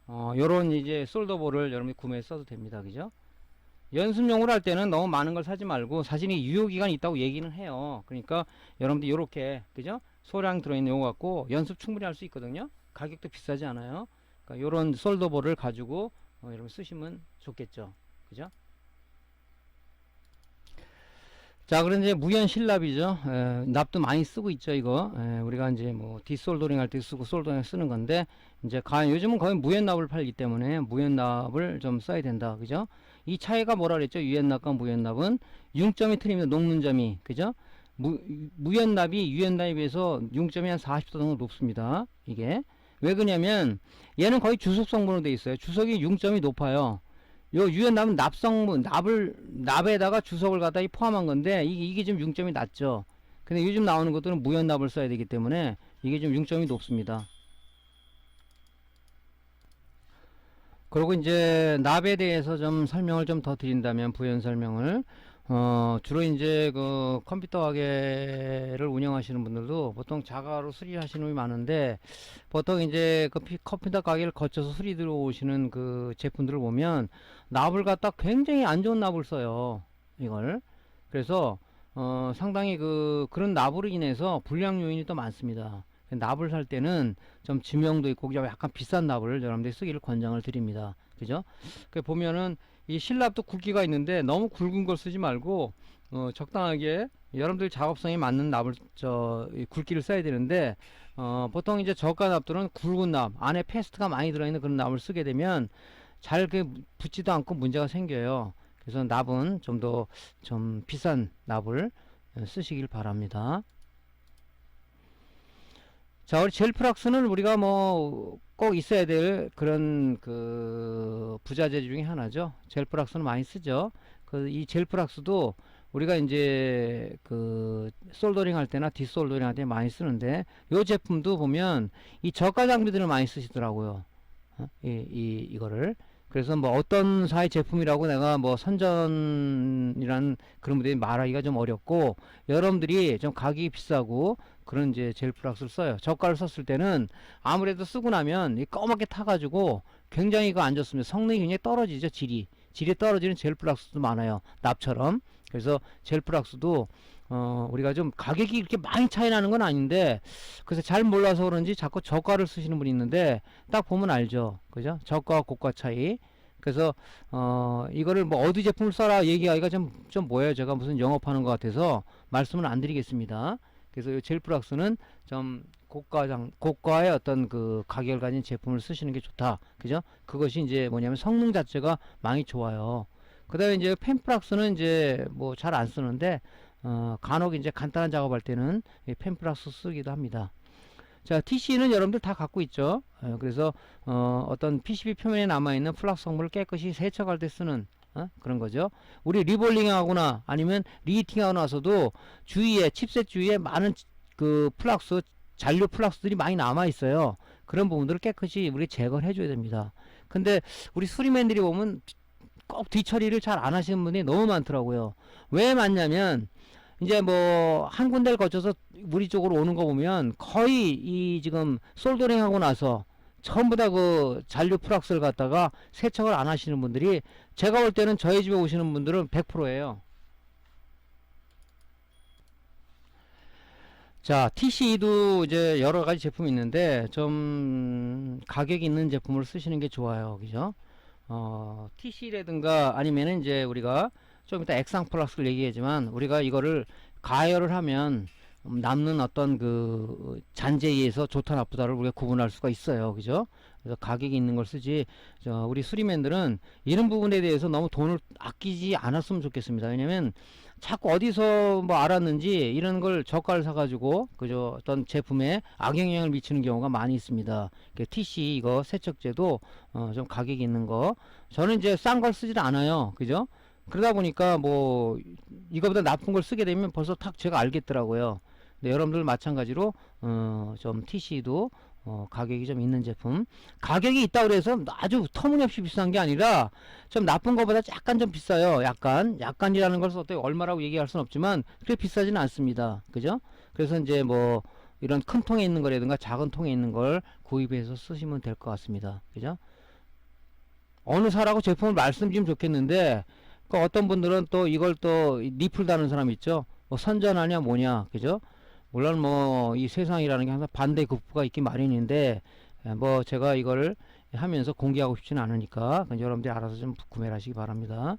요런 이제 솔더볼을 여러분이 구매해서 써도 됩니다. 그죠? 연습용으로 할 때는 너무 많은 걸 사지 말고 사실 이 유효기간이 있다고 얘기는 해요. 그러니까 여러분들 요렇게 그죠? 소량 들어있는 요거 갖고 연습 충분히 할 수 있거든요. 가격도 비싸지 않아요. 그러니까 요런 솔더볼을 가지고 여러분 쓰시면 좋겠죠. 그죠? 자, 그럼 이제 무연 실납이죠. 납도 많이 쓰고 있죠, 이거. 우리가 이제 뭐 디솔더링 할 때 쓰고 솔더링 쓰는 건데, 이제 요즘은 거의 무연 납을 팔기 때문에 무연 납을 좀 써야 된다, 그죠? 이 차이가 뭐라 그랬죠? 유연 납과 무연 납은 융점이 틀립니다. 녹는 점이, 그죠? 무연 납이 유연 납에 비해서 융점이 한 40도 정도 높습니다. 이게 왜 그러냐면 얘는 거의 주석 성분으로 돼 있어요. 주석이 융점이 높아요. 요 유연납은 납에다가 주석을 갖다 포함한 건데 이게 좀 융점이 낮죠. 근데 요즘 나오는 것들은 무연납을 써야 되기 때문에 이게 좀 융점이 높습니다. 그리고 이제 납에 대해서 좀 설명을 좀 더 드린다면 부연 설명을 주로 이제 그 컴퓨터 가게를 운영하시는 분들도 보통 자가로 수리하시는 분이 많은데 보통 이제 그 컴퓨터 가게를 거쳐서 수리 들어오시는 그 제품들을 보면 납을 갖다 굉장히 안 좋은 납을 써요. 이걸. 그래서 상당히 그런 납으로 인해서 불량 요인이 또 많습니다. 납을 살 때는 좀 지명도 있고 약간 비싼 납을 여러분들이 쓰기를 권장을 드립니다. 그죠? 그 보면은 이 실납도 굵기가 있는데 너무 굵은 걸 쓰지 말고 적당하게 여러분들 작업성에 맞는 납을 굵기를 써야 되는데 보통 이제 저가 납들은 굵은 납 안에 패스트가 많이 들어있는 그런 납을 쓰게 되면 잘 붙지도 않고 문제가 생겨요. 그래서 납은 좀 비싼 납을 쓰시길 바랍니다. 자, 우리 젤프락스는 우리가 뭐 꼭 있어야 될 그런 그 부자재 중에 하나죠. 젤프락스는 많이 쓰죠. 이 젤프락스도 우리가 이제 그 솔더링 할 때나 디솔더링 할 때 많이 쓰는데 요 제품도 보면 이 저가 장비들을 많이 쓰시더라고요. 이거를. 그래서 뭐 어떤 사의 제품이라고 내가 뭐 선전이란 그런 분들이 말하기가 좀 어렵고 여러분들이 좀 가격이 비싸고 그런 이제 젤프락스를 써요. 저가를 썼을 때는 아무래도 쓰고 나면 이 검게 타가지고 굉장히 안 좋습니다. 성능이 굉장히 떨어지죠. 질이 떨어지는 젤프락스도 많아요. 납처럼. 그래서 젤프락스도 우리가 좀 가격이 이렇게 많이 차이 나는 건 아닌데 그래서 잘 몰라서 그런지 자꾸 저가를 쓰시는 분이 있는데 딱 보면 알죠. 그죠? 저가와 고가 차이. 그래서 이거를 뭐 어디 제품을 써라 얘기하기가 좀 뭐예요. 제가 무슨 영업하는 것 같아서 말씀을 안 드리겠습니다. 그래서 이 젤프락스는 좀 고가의 어떤 그 가격을 가진 제품을 쓰시는 게 좋다. 그죠? 그것이 이제 뭐냐면 성능 자체가 많이 좋아요. 그 다음에 이제 펜프락스는 이제 뭐 잘 안 쓰는데 간혹 이제 간단한 작업할 때는 펜프락스 쓰기도 합니다. 자, TC는 여러분들 다 갖고 있죠. 그래서 어떤 PCB 표면에 남아있는 플락스 성분을 깨끗이 세척할 때 쓰는 그런 거죠. 우리 리볼링 하거나 아니면 리히팅 하고 나서도 칩셋 주위에 많은 그 플락스 잔류 플락스들이 많이 남아 있어요. 그런 부분들을 깨끗이 우리 제거를 해줘야 됩니다. 근데 우리 수리맨들이 보면 꼭 뒤처리를 잘 안 하시는 분이 너무 많더라고요. 왜 많냐면 이제 뭐 한 군데를 거쳐서 우리 쪽으로 오는 거 보면 거의 이 지금 솔더링 하고 나서 전부 다 그 잔류 플락스를 갖다가 세척을 안 하시는 분들이 제가 볼 때는 저희 집에 오시는 분들은 100%예요. 자, TC도 이제 여러 가지 제품이 있는데 좀 가격이 있는 제품을 쓰시는 게 좋아요. 그죠? TC라든가 아니면은 이제 우리가 좀 이따 액상 플락스를 얘기하지만 우리가 이거를 가열을 하면 남는 어떤 그 잔재에 의해서 좋다 나쁘다를 우리가 구분할 수가 있어요. 그죠? 그래서 가격이 있는 걸 쓰지 우리 수리맨들은 이런 부분에 대해서 너무 돈을 아끼지 않았으면 좋겠습니다. 왜냐면 자꾸 어디서 뭐 알았는지 이런 걸 저가를 사가지고 그죠 어떤 제품에 악영향을 미치는 경우가 많이 있습니다. TC 이거 세척제도 좀 가격이 있는 거 저는 이제 싼 걸 쓰질 않아요. 그죠? 그러다 보니까 뭐 이거보다 나쁜 걸 쓰게 되면 벌써 탁 제가 알겠더라고요. 근데 여러분들 마찬가지로 좀 TC도 가격이 좀 있는 제품. 가격이 있다고 그래서 아주 터무니없이 비싼 게 아니라 좀 나쁜 것보다 약간 좀 비싸요. 약간이라는 것을 어떻게 얼마라고 얘기할 수는 없지만 그렇게 비싸지는 않습니다. 그죠? 그래서 이제 뭐 이런 큰 통에 있는 거라든가 작은 통에 있는 걸 구입해서 쓰시면 될 것 같습니다. 그죠? 어느 사라고 제품을 말씀드리면 좋겠는데, 그 어떤 분들은 또 이걸 또 리플 다는 사람 있죠. 뭐 선전하냐 뭐냐, 그죠? 물론 뭐 이 세상이라는 게 항상 반대 극부가 있기 마련인데, 뭐 제가 이거를 하면서 공개하고 싶지는 않으니까 여러분들이 알아서 좀 구매를 하시기 바랍니다.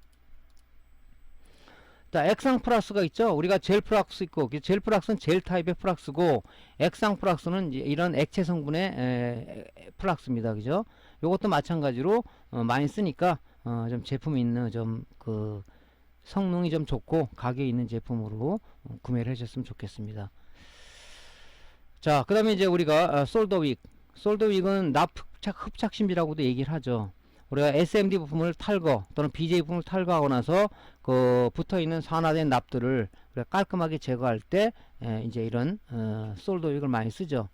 자, 액상 플락스가 있죠. 우리가 젤 플락스 있고, 젤 플락스는 젤 타입의 플락스고, 액상 플락스는 이런 액체 성분의 플락스입니다. 그죠? 요것도 마찬가지로 많이 쓰니까 좀 제품이 있는 좀 그 성능이 좀 좋고 가격이 있는 제품으로 구매를 하셨으면 좋겠습니다. 자, 그 다음에 이제 우리가 솔더윅은 납흡착심비라고도 얘기를 하죠. 우리가 SMD 부품을 탈거 또는 BJ 부품을 탈거하고 나서 그 붙어있는 산화된 납들을 우리가 깔끔하게 제거할 때 이제 이런 솔더윅을 많이 쓰죠.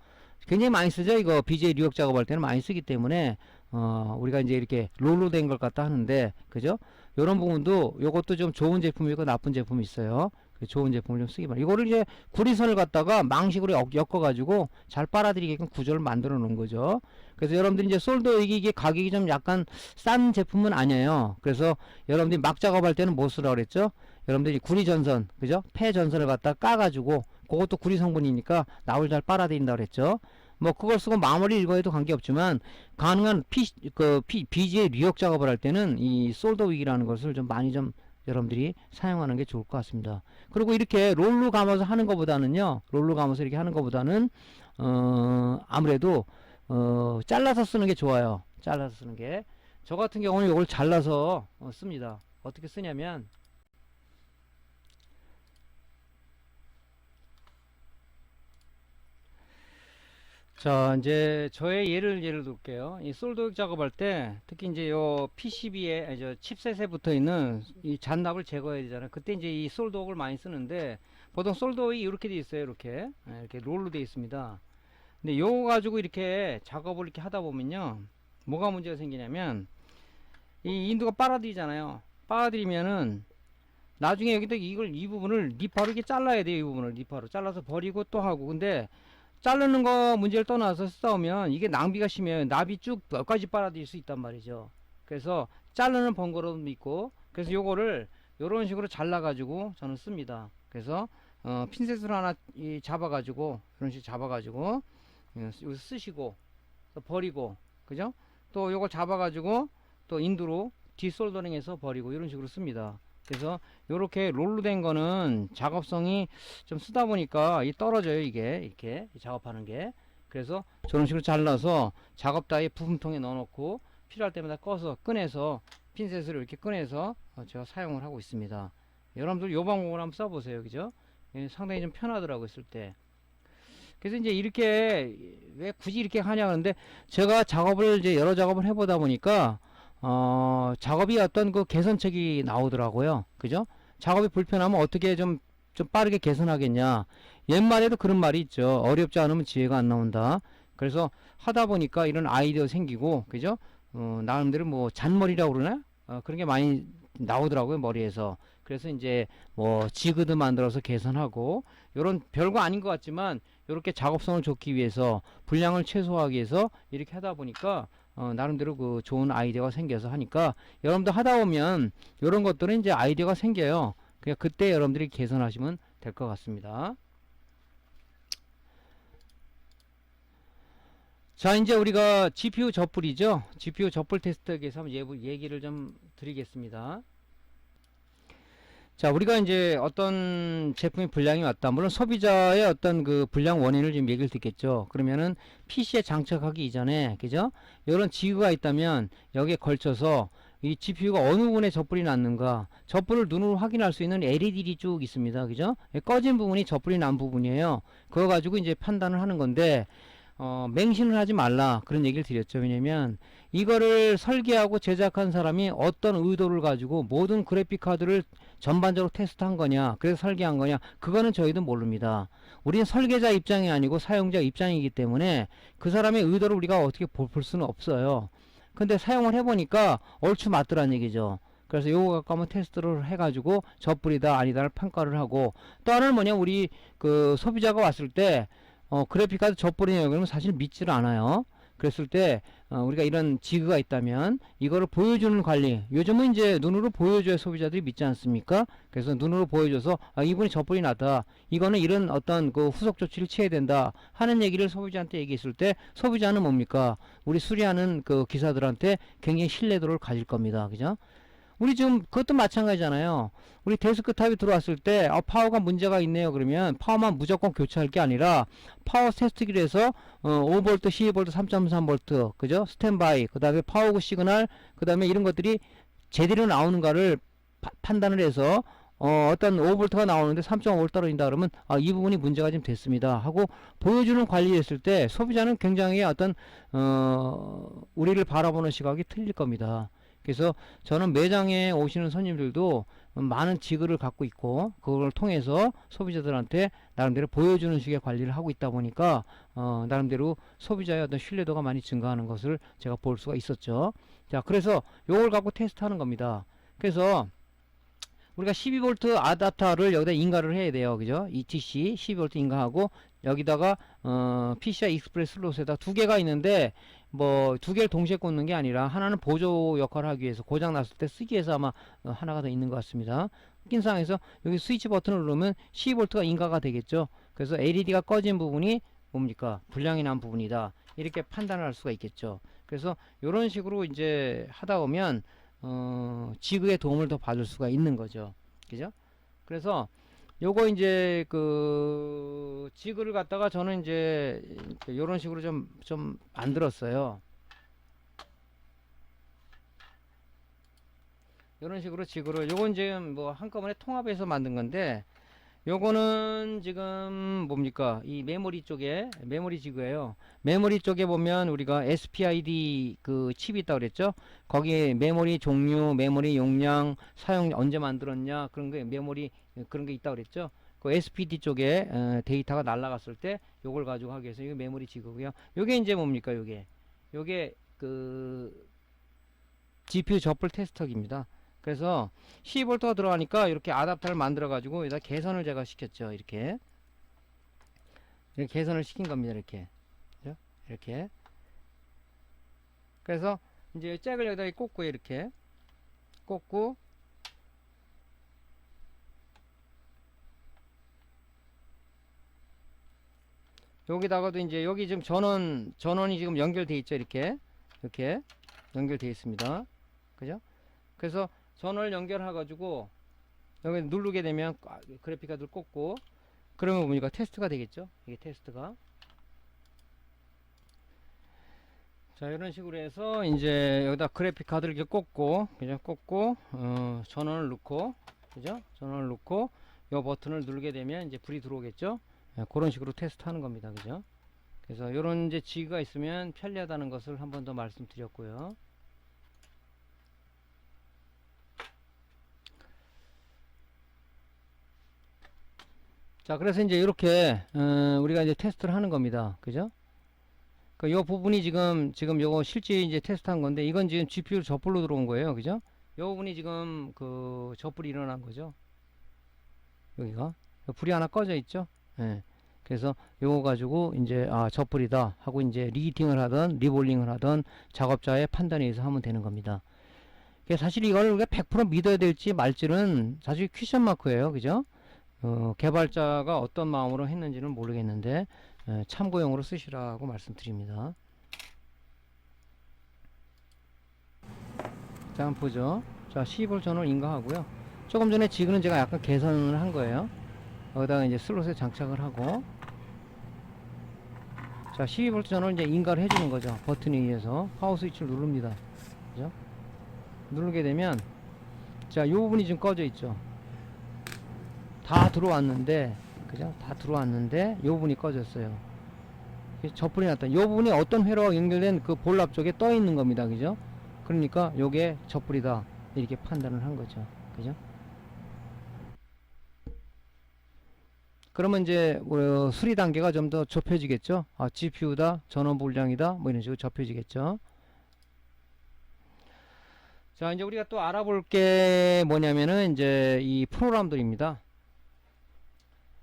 굉장히 많이 쓰죠. 이거 BJ 뉴욕 작업할 때는 많이 쓰기 때문에 우리가 이제 이렇게 롤로 된 걸 갖다 하는데, 그죠? 요런 부분도 요것도 좀 좋은 제품이고 나쁜 제품이 있어요. 좋은 제품을 좀 쓰기 바랍니다. 이거를 이제 구리선을 갖다가 망식으로 엮어 가지고 잘 빨아들이게끔 구조를 만들어 놓은 거죠. 그래서 여러분들이 이제 솔더윅이 이게 가격이 좀 약간 싼 제품은 아니에요. 그래서 여러분들이 막 작업할 때는 뭐 쓰라고 그랬죠? 여러분들이 구리 전선, 그죠? 폐 전선을 갖다 까 가지고, 그것도 구리 성분이니까 납을 잘 빨아들인다고 그랬죠. 뭐 그걸 쓰고 마무리 읽어도 관계없지만, 가능한 BG의 리역 작업을 할 때는 이 솔더윅이라는 것을 좀 많이 좀 여러분들이 사용하는 게 좋을 것 같습니다. 그리고 이렇게 롤로 감아서 하는 것보다는요, 롤로 감아서 이렇게 하는 것보다는 아무래도 잘라서 쓰는 게 좋아요. 잘라서 쓰는 게. 저 같은 경우는 이걸 잘라서 씁니다. 어떻게 쓰냐면, 자, 이제 저의 예를 들게요. 이 솔더윅 작업할 때 특히 이제 요 PCB에 칩셋에 붙어 있는 이 잔납을 제거해야 되잖아요. 그때 이제 이 솔더웍을 많이 쓰는데, 보통 솔더윅이 이렇게 돼 있어요. 이렇게 롤로 돼 있습니다. 근데 요거 가지고 이렇게 작업을 이렇게 하다 보면요, 뭐가 문제가 생기냐면, 이 인두가 빨아들이잖아요. 빨아들이면은 나중에 여기다 이 부분을 니파로 이렇게 잘라야 돼요. 이 부분을 니파로 잘라서 버리고 또 하고. 근데 자르는 거 문제를 떠나서 싸우면 이게 낭비가 심해요. 납이 쭉 몇 가지 빨아들일 수 있단 말이죠. 그래서 자르는 번거로움도 있고, 그래서 요거를 요런 식으로 잘라 가지고 저는 씁니다. 그래서 핀셋으로 하나 잡아 가지고 이런 식으로 잡아 가지고 여기서 쓰시고 또 버리고, 그죠? 또 요거 잡아 가지고 또 인두로 디솔더링해서 버리고, 이런 식으로 씁니다. 그래서 요렇게 롤로 된 거는 작업성이 좀 쓰다 보니까 이 떨어져요. 이게 이렇게 작업하는 게. 그래서 저런 식으로 잘라서 작업 따위 부품통에 넣어 놓고 필요할 때마다 꺼서 꺼내서 핀셋으로 이렇게 꺼내서 제가 사용을 하고 있습니다. 여러분들 요 방법을 한번 써보세요. 그죠? 상당히 좀 편하더라고요, 쓸 때. 그래서 이제 이렇게 왜 굳이 이렇게 하냐 하는데, 제가 작업을 이제 여러 작업을 해보다 보니까 작업이 어떤 그 개선책이 나오더라고요. 그죠? 작업이 불편하면 어떻게 좀 빠르게 개선하겠냐. 옛말에도 그런 말이 있죠. 어렵지 않으면 지혜가 안 나온다. 그래서 하다 보니까 이런 아이디어 생기고, 그죠? 나름대로 뭐 잔머리라고 그러나? 그런 게 많이 나오더라고요, 머리에서. 그래서 이제 뭐 지그드 만들어서 개선하고, 요런 별거 아닌 것 같지만 요렇게 작업성을 좋기 위해서, 분량을 최소화하기 위해서 이렇게 하다 보니까 나름대로 그 좋은 아이디어가 생겨서 하니까, 여러분들 하다 보면 요런 것들은 이제 아이디어가 생겨요. 그냥 그때 여러분들이 개선하시면 될 것 같습니다. 자, 이제 우리가 GPU 젖불이죠. GPU 젖불 테스트에 대해서 한번 얘기를 좀 드리겠습니다. 자, 우리가 이제 어떤 제품의 불량이 왔다. 물론 소비자의 어떤 그 불량 원인을 지금 얘기를 듣겠죠. 그러면은 PC에 장착하기 이전에, 그죠? 이런 지구가 있다면 여기에 걸쳐서 이 GPU가 어느 부분에 젖불이 났는가, 젖불을 눈으로 확인할 수 있는 LED들이 쭉 있습니다. 그죠? 꺼진 부분이 젖불이 난 부분이에요. 그거 가지고 이제 판단을 하는 건데, 맹신을 하지 말라, 그런 얘기를 드렸죠. 왜냐면 이거를 설계하고 제작한 사람이 어떤 의도를 가지고 모든 그래픽 카드를 전반적으로 테스트한 거냐, 그래서 설계한 거냐, 그거는 저희도 모릅니다. 우리는 설계자 입장이 아니고 사용자 입장이기 때문에 그 사람의 의도를 우리가 어떻게 볼 수는 없어요. 근데 사용을 해보니까 얼추 맞더란 얘기죠. 그래서 요거 갖고 한번 테스트를 해가지고 젖불이다 아니다를 평가를 하고, 또 하나는 뭐냐, 우리 그 소비자가 왔을 때 그래픽카드 젖불이냐 그러면 사실 믿지를 않아요. 그랬을 때 우리가 이런 지그가 있다면 이거를 보여주는 관리, 요즘은 이제 눈으로 보여줘야 소비자들이 믿지 않습니까? 그래서 눈으로 보여줘서 이분이 젖불이 났다, 이거는 이런 어떤 그 후속 조치를 취해야 된다 하는 얘기를 소비자한테 얘기했을 때, 소비자는 뭡니까, 우리 수리하는 그 기사들한테 굉장히 신뢰도를 가질 겁니다. 그죠? 우리 지금 그것도 마찬가지잖아요. 우리 데스크탑이 들어왔을 때 파워가 문제가 있네요 그러면 파워만 무조건 교체할 게 아니라 파워 테스트기를 해서 5V, 12V, 3.3V, 그죠? 스탠바이, 그 다음에 파워구 시그널, 그 다음에 이런 것들이 제대로 나오는가를 판단을 해서 어떤 5V가 나오는데 3.5V 떨어진다 그러면 이 부분이 문제가 좀 됐습니다 하고 보여주는 관리했을 때 소비자는 굉장히 어떤 우리를 바라보는 시각이 틀릴 겁니다. 그래서 저는 매장에 오시는 손님들도 많은 지그를 갖고 있고 그걸 통해서 소비자들한테 나름대로 보여주는 식의 관리를 하고 있다 보니까 나름대로 소비자의 어떤 신뢰도가 많이 증가하는 것을 제가 볼 수가 있었죠. 자, 그래서 요걸 갖고 테스트하는 겁니다. 그래서 우리가 12V 아답터를 여기다 인가를 해야 돼요. 그죠? ETC 12V 인가하고 여기다가 PCI 익스프레스 슬롯에다 두 개가 있는데 뭐 두 개를 동시에 꽂는 게 아니라 하나는 보조 역할을 하기 위해서 고장 났을 때 쓰기 위해서 아마 하나가 더 있는 것 같습니다. 낀 상황에서 여기 스위치 버튼을 누르면 12V가 인가가 되겠죠. 그래서 LED가 꺼진 부분이 뭡니까? 불량이 난 부분이다. 이렇게 판단을 할 수가 있겠죠. 그래서 이런 식으로 이제 하다 보면 지그의 도움을 더 받을 수가 있는 거죠. 그죠? 그래서 요거 이제 그 지그를 갖다가 저는 이제 요런 식으로 좀 만들었어요. 요런 식으로 지그를, 요건 지금 뭐 한꺼번에 통합해서 만든 건데, 요거는 지금 뭡니까, 이 메모리 쪽에 메모리 지그예요. 메모리 쪽에 보면 우리가 SPID 그 칩이 있다고 그랬죠. 거기에 메모리 종류, 메모리 용량, 사용 언제 만들었냐, 그런 게 메모리 그런 게 있다고 그랬죠. 그 SPD 쪽에 데이터가 날라갔을 때 요걸 가지고 하기 위해서 이거 메모리 지그고요. 요게 이제 뭡니까, 요게 그 GPU 젖불 테스터기입니다. 그래서 12V가 들어가니까 이렇게 아답터를 만들어 가지고 여기다 개선을 제가 시켰죠. 이렇게 개선을 시킨 겁니다. 이렇게 그래서 이제 잭을 여기다 꽂고 이렇게 꽂고, 여기다가도 이제 여기 지금 전원이 지금 연결돼 있죠. 이렇게 연결돼 있습니다. 그죠? 그래서 전원을 연결해 가지고 여기 누르게 되면 그래픽 카드를 꽂고, 그러면 보니까 테스트가 되겠죠. 이게 테스트가. 자, 이런 식으로 해서 이제 여기다 그래픽 카드를 이렇게 꽂고, 그죠? 전원을 넣고, 그죠? 전원을 넣고 이 버튼을 누르게 되면 이제 불이 들어오겠죠. 그런 식으로 테스트 하는 겁니다. 그죠? 그래서 이런 이제 지그가 있으면 편리하다는 것을 한 번 더 말씀드렸고요. 자, 그래서 이제 이렇게 우리가 이제 테스트를 하는 겁니다. 그죠? 요 부분이 지금 요거 실제 이제 테스트한 건데, 이건 지금 GPU 젖불로 들어온 거예요. 그죠? 요 부분이 지금 그 젖불이 일어난 거죠. 여기가 불이 하나 꺼져 있죠. 예. 그래서 요거 가지고 이제 젖불이다 하고 이제 리히팅을 하던 리볼링을 하던 작업자의 판단에 의해서 하면 되는 겁니다. 사실 이걸 우리가 100% 믿어야 될지 말지는 사실 퀴션 마크예요. 그죠? 개발자가 어떤 마음으로 했는지는 모르겠는데 참고용으로 쓰시라고 말씀드립니다. 자, 한번 보죠. 자, 12V 전원 인가하고요. 조금 전에 지금은 제가 약간 개선을 한 거예요. 여기다가 이제 슬롯에 장착을 하고, 자, 12V 전원을 이제 인가를 해주는 거죠. 버튼에 의해서 파워 스위치를 누릅니다. 그죠? 누르게 되면, 자, 요 부분이 지금 꺼져 있죠. 다 들어왔는데, 그죠? 다 들어왔는데 요 부분이 꺼졌어요. 저풀이 났다. 이 부분에 어떤 회로가 연결된 그 볼랍 쪽에 떠 있는 겁니다. 그죠? 그러니까 요게 저풀이다. 이렇게 판단을 한 거죠. 그죠? 그러면 이제 수리 단계가 좀 더 좁혀지겠죠. 아, GPU다, 전원 불량이다, 뭐 이런 식으로 좁혀지겠죠. 자, 이제 우리가 또 알아볼 게 뭐냐면은 이제 이 프로그램들입니다.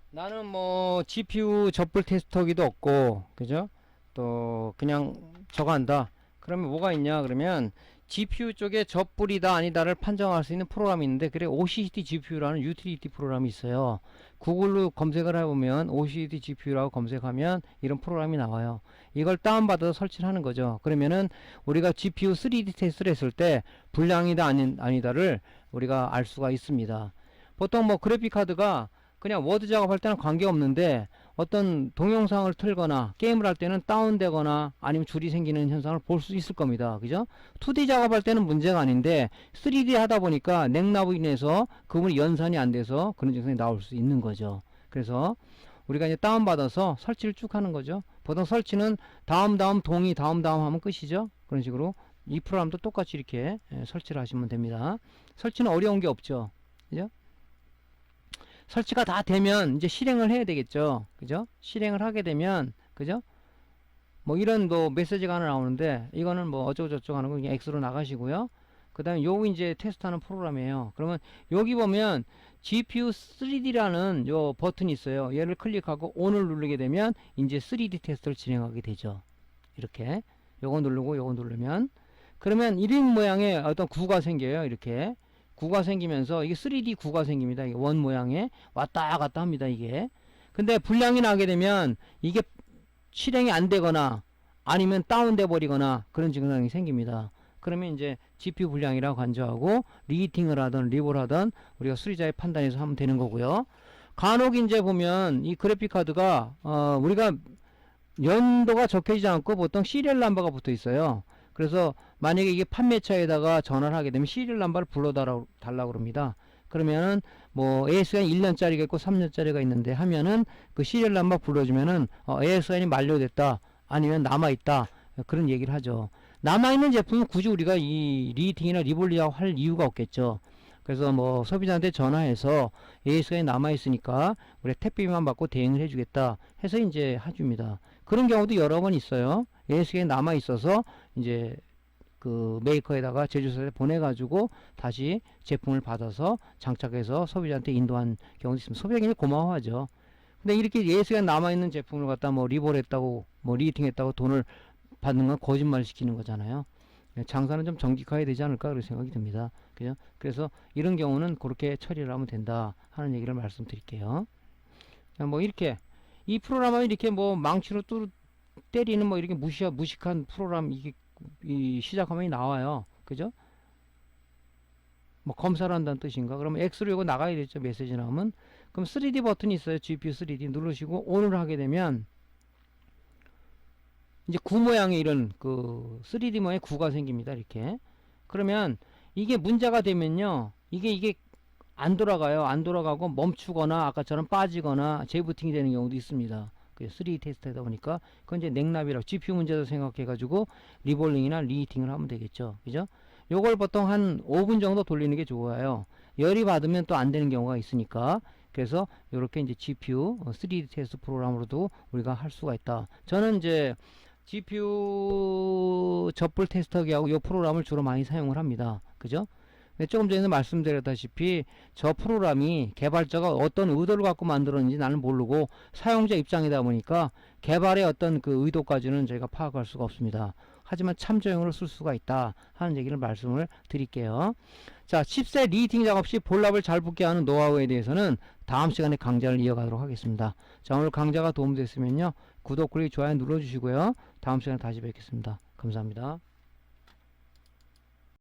나는 뭐 GPU 접불 테스터기도 없고, 그죠? 또 그냥 저거 한다. 그러면 뭐가 있냐? 그러면 GPU 쪽에 접불이다 아니다를 판정할 수 있는 프로그램이 있는데, 그래 OCD GPU라는 유틸리티 프로그램이 있어요. 구글로 검색을 해보면 OCD GPU라고 검색하면 이런 프로그램이 나와요. 이걸 다운받아서 설치를 하는 거죠. 그러면은 우리가 GPU 3D 테스트를 했을 때 불량이다 아니다를 우리가 알 수가 있습니다. 보통 뭐 그래픽 카드가 그냥 워드 작업할 때는 관계없는데 어떤 동영상을 틀거나 게임을 할 때는 다운되거나 아니면 줄이 생기는 현상을 볼 수 있을 겁니다. 그죠? 2D 작업할 때는 문제가 아닌데 3D 하다 보니까 냉납으로 인해서 그 부분이 연산이 안 돼서 그런 증상이 나올 수 있는 거죠. 그래서 우리가 이제 다운받아서 설치를 쭉 하는 거죠. 보통 설치는 다음 동의 다음 하면 끝이죠. 그런 식으로 이 프로그램도 똑같이 이렇게 설치를 하시면 됩니다. 설치는 어려운 게 없죠. 그죠? 설치가 다 되면 이제 실행을 해야 되겠죠. 그죠? 실행을 하게 되면, 그죠? 뭐 이런 뭐 메시지가 하나 나오는데, 이거는 뭐 어쩌고저쩌고 하는 거 그냥 X로 나가시고요. 그 다음에 요 이제 테스트하는 프로그램이에요. 그러면 여기 보면 GPU 3D라는 요 버튼이 있어요. 얘를 클릭하고 ON을 누르게 되면 이제 3D 테스트를 진행하게 되죠. 이렇게. 요거 누르고 요거 누르면. 그러면 이런 모양의 어떤 구가 생겨요. 이렇게. 구가 생기면서 이게 3D 구가 생깁니다. 이게 원 모양에 왔다 갔다 합니다. 이게. 근데 불량이 나게 되면 이게 실행이 안 되거나 아니면 다운돼 버리거나 그런 증상이 생깁니다. 그러면 이제 GPU 불량이라고 간주하고 리히팅을 하든 리볼 하든 우리가 수리자의 판단에서 하면 되는 거고요. 간혹 이제 보면 이 그래픽 카드가 우리가 연도가 적혀지지 않고 보통 시리얼 넘버가 붙어 있어요. 그래서 만약에 이게 판매처에다가 전화를 하게 되면 시리얼 넘버를 불러달라고 그럽니다. 그러면은 뭐 AS가 1년짜리가 있고 3년짜리가 있는데 하면은 그 시리얼 넘버 불러주면은 ASN이 만료됐다 아니면 남아있다 그런 얘기를 하죠. 남아있는 제품은 굳이 우리가 이 리히팅이나 리볼리라고 할 이유가 없겠죠. 그래서 뭐 소비자한테 전화해서 AS가 남아있으니까 우리 택배비만 받고 대행을 해주겠다 해서 이제 해줍니다. 그런 경우도 여러 번 있어요. AS가 남아있어서 이제 그 메이커에다가 제조사에 보내가지고 다시 제품을 받아서 장착해서 소비자한테 인도한 경우도 있습니다. 소비자님이 고마워하죠. 근데 이렇게 AS가 남아있는 제품을 갖다 뭐 리볼했다고 뭐 리히팅했다고 돈을 받는 건 거짓말 시키는 거잖아요. 장사는 좀 정직화해야 되지 않을까 그런 생각이 듭니다. 그죠? 그래서 이런 경우는 그렇게 처리를 하면 된다 하는 얘기를 말씀드릴게요. 뭐 이렇게 이 프로그램은 이렇게 뭐 망치로 때리는 뭐 이렇게 무식한 프로그램 이게 이 시작 화면이 나와요. 그죠? 뭐 검사를 한다는 뜻인가? 그러면 X로 이거 나가야 되죠. 메시지 나오면. 그럼 3D 버튼이 있어요. GPU 3D 누르시고 ON을 하게 되면 이제 구 모양의 이런 그 3D 모양의 구가 생깁니다. 이렇게. 그러면 이게 문제가 되면요. 이게 안 돌아가요. 안 돌아가고 멈추거나 아까처럼 빠지거나 재부팅이 되는 경우도 있습니다. 3D 테스트 하다 보니까 그건 이제 냉납이라고 GPU 문제도 생각해 가지고 리볼링이나 리히팅을 하면 되겠죠. 그죠? 요걸 보통 한 5분 정도 돌리는 게 좋아요. 열이 받으면 또 안 되는 경우가 있으니까. 그래서 이렇게 이제 GPU 3D 테스트 프로그램으로도 우리가 할 수가 있다. 저는 이제 GPU 접불 테스터기하고 이 프로그램을 주로 많이 사용을 합니다. 그죠? 조금 전에 말씀드렸다시피 저 프로그램이 개발자가 어떤 의도를 갖고 만들었는지 나는 모르고 사용자 입장이다 보니까 개발의 어떤 그 의도까지는 저희가 파악할 수가 없습니다. 하지만 참조용으로 쓸 수가 있다 하는 얘기를 말씀을 드릴게요. 자, 칩셋 리히팅 작업 시 볼랍을 잘 붙게 하는 노하우에 대해서는 다음 시간에 강좌를 이어가도록 하겠습니다. 자, 오늘 강좌가 도움됐으면요 구독, 구독, 좋아요 눌러주시고요. 다음 시간에 다시 뵙겠습니다. 감사합니다.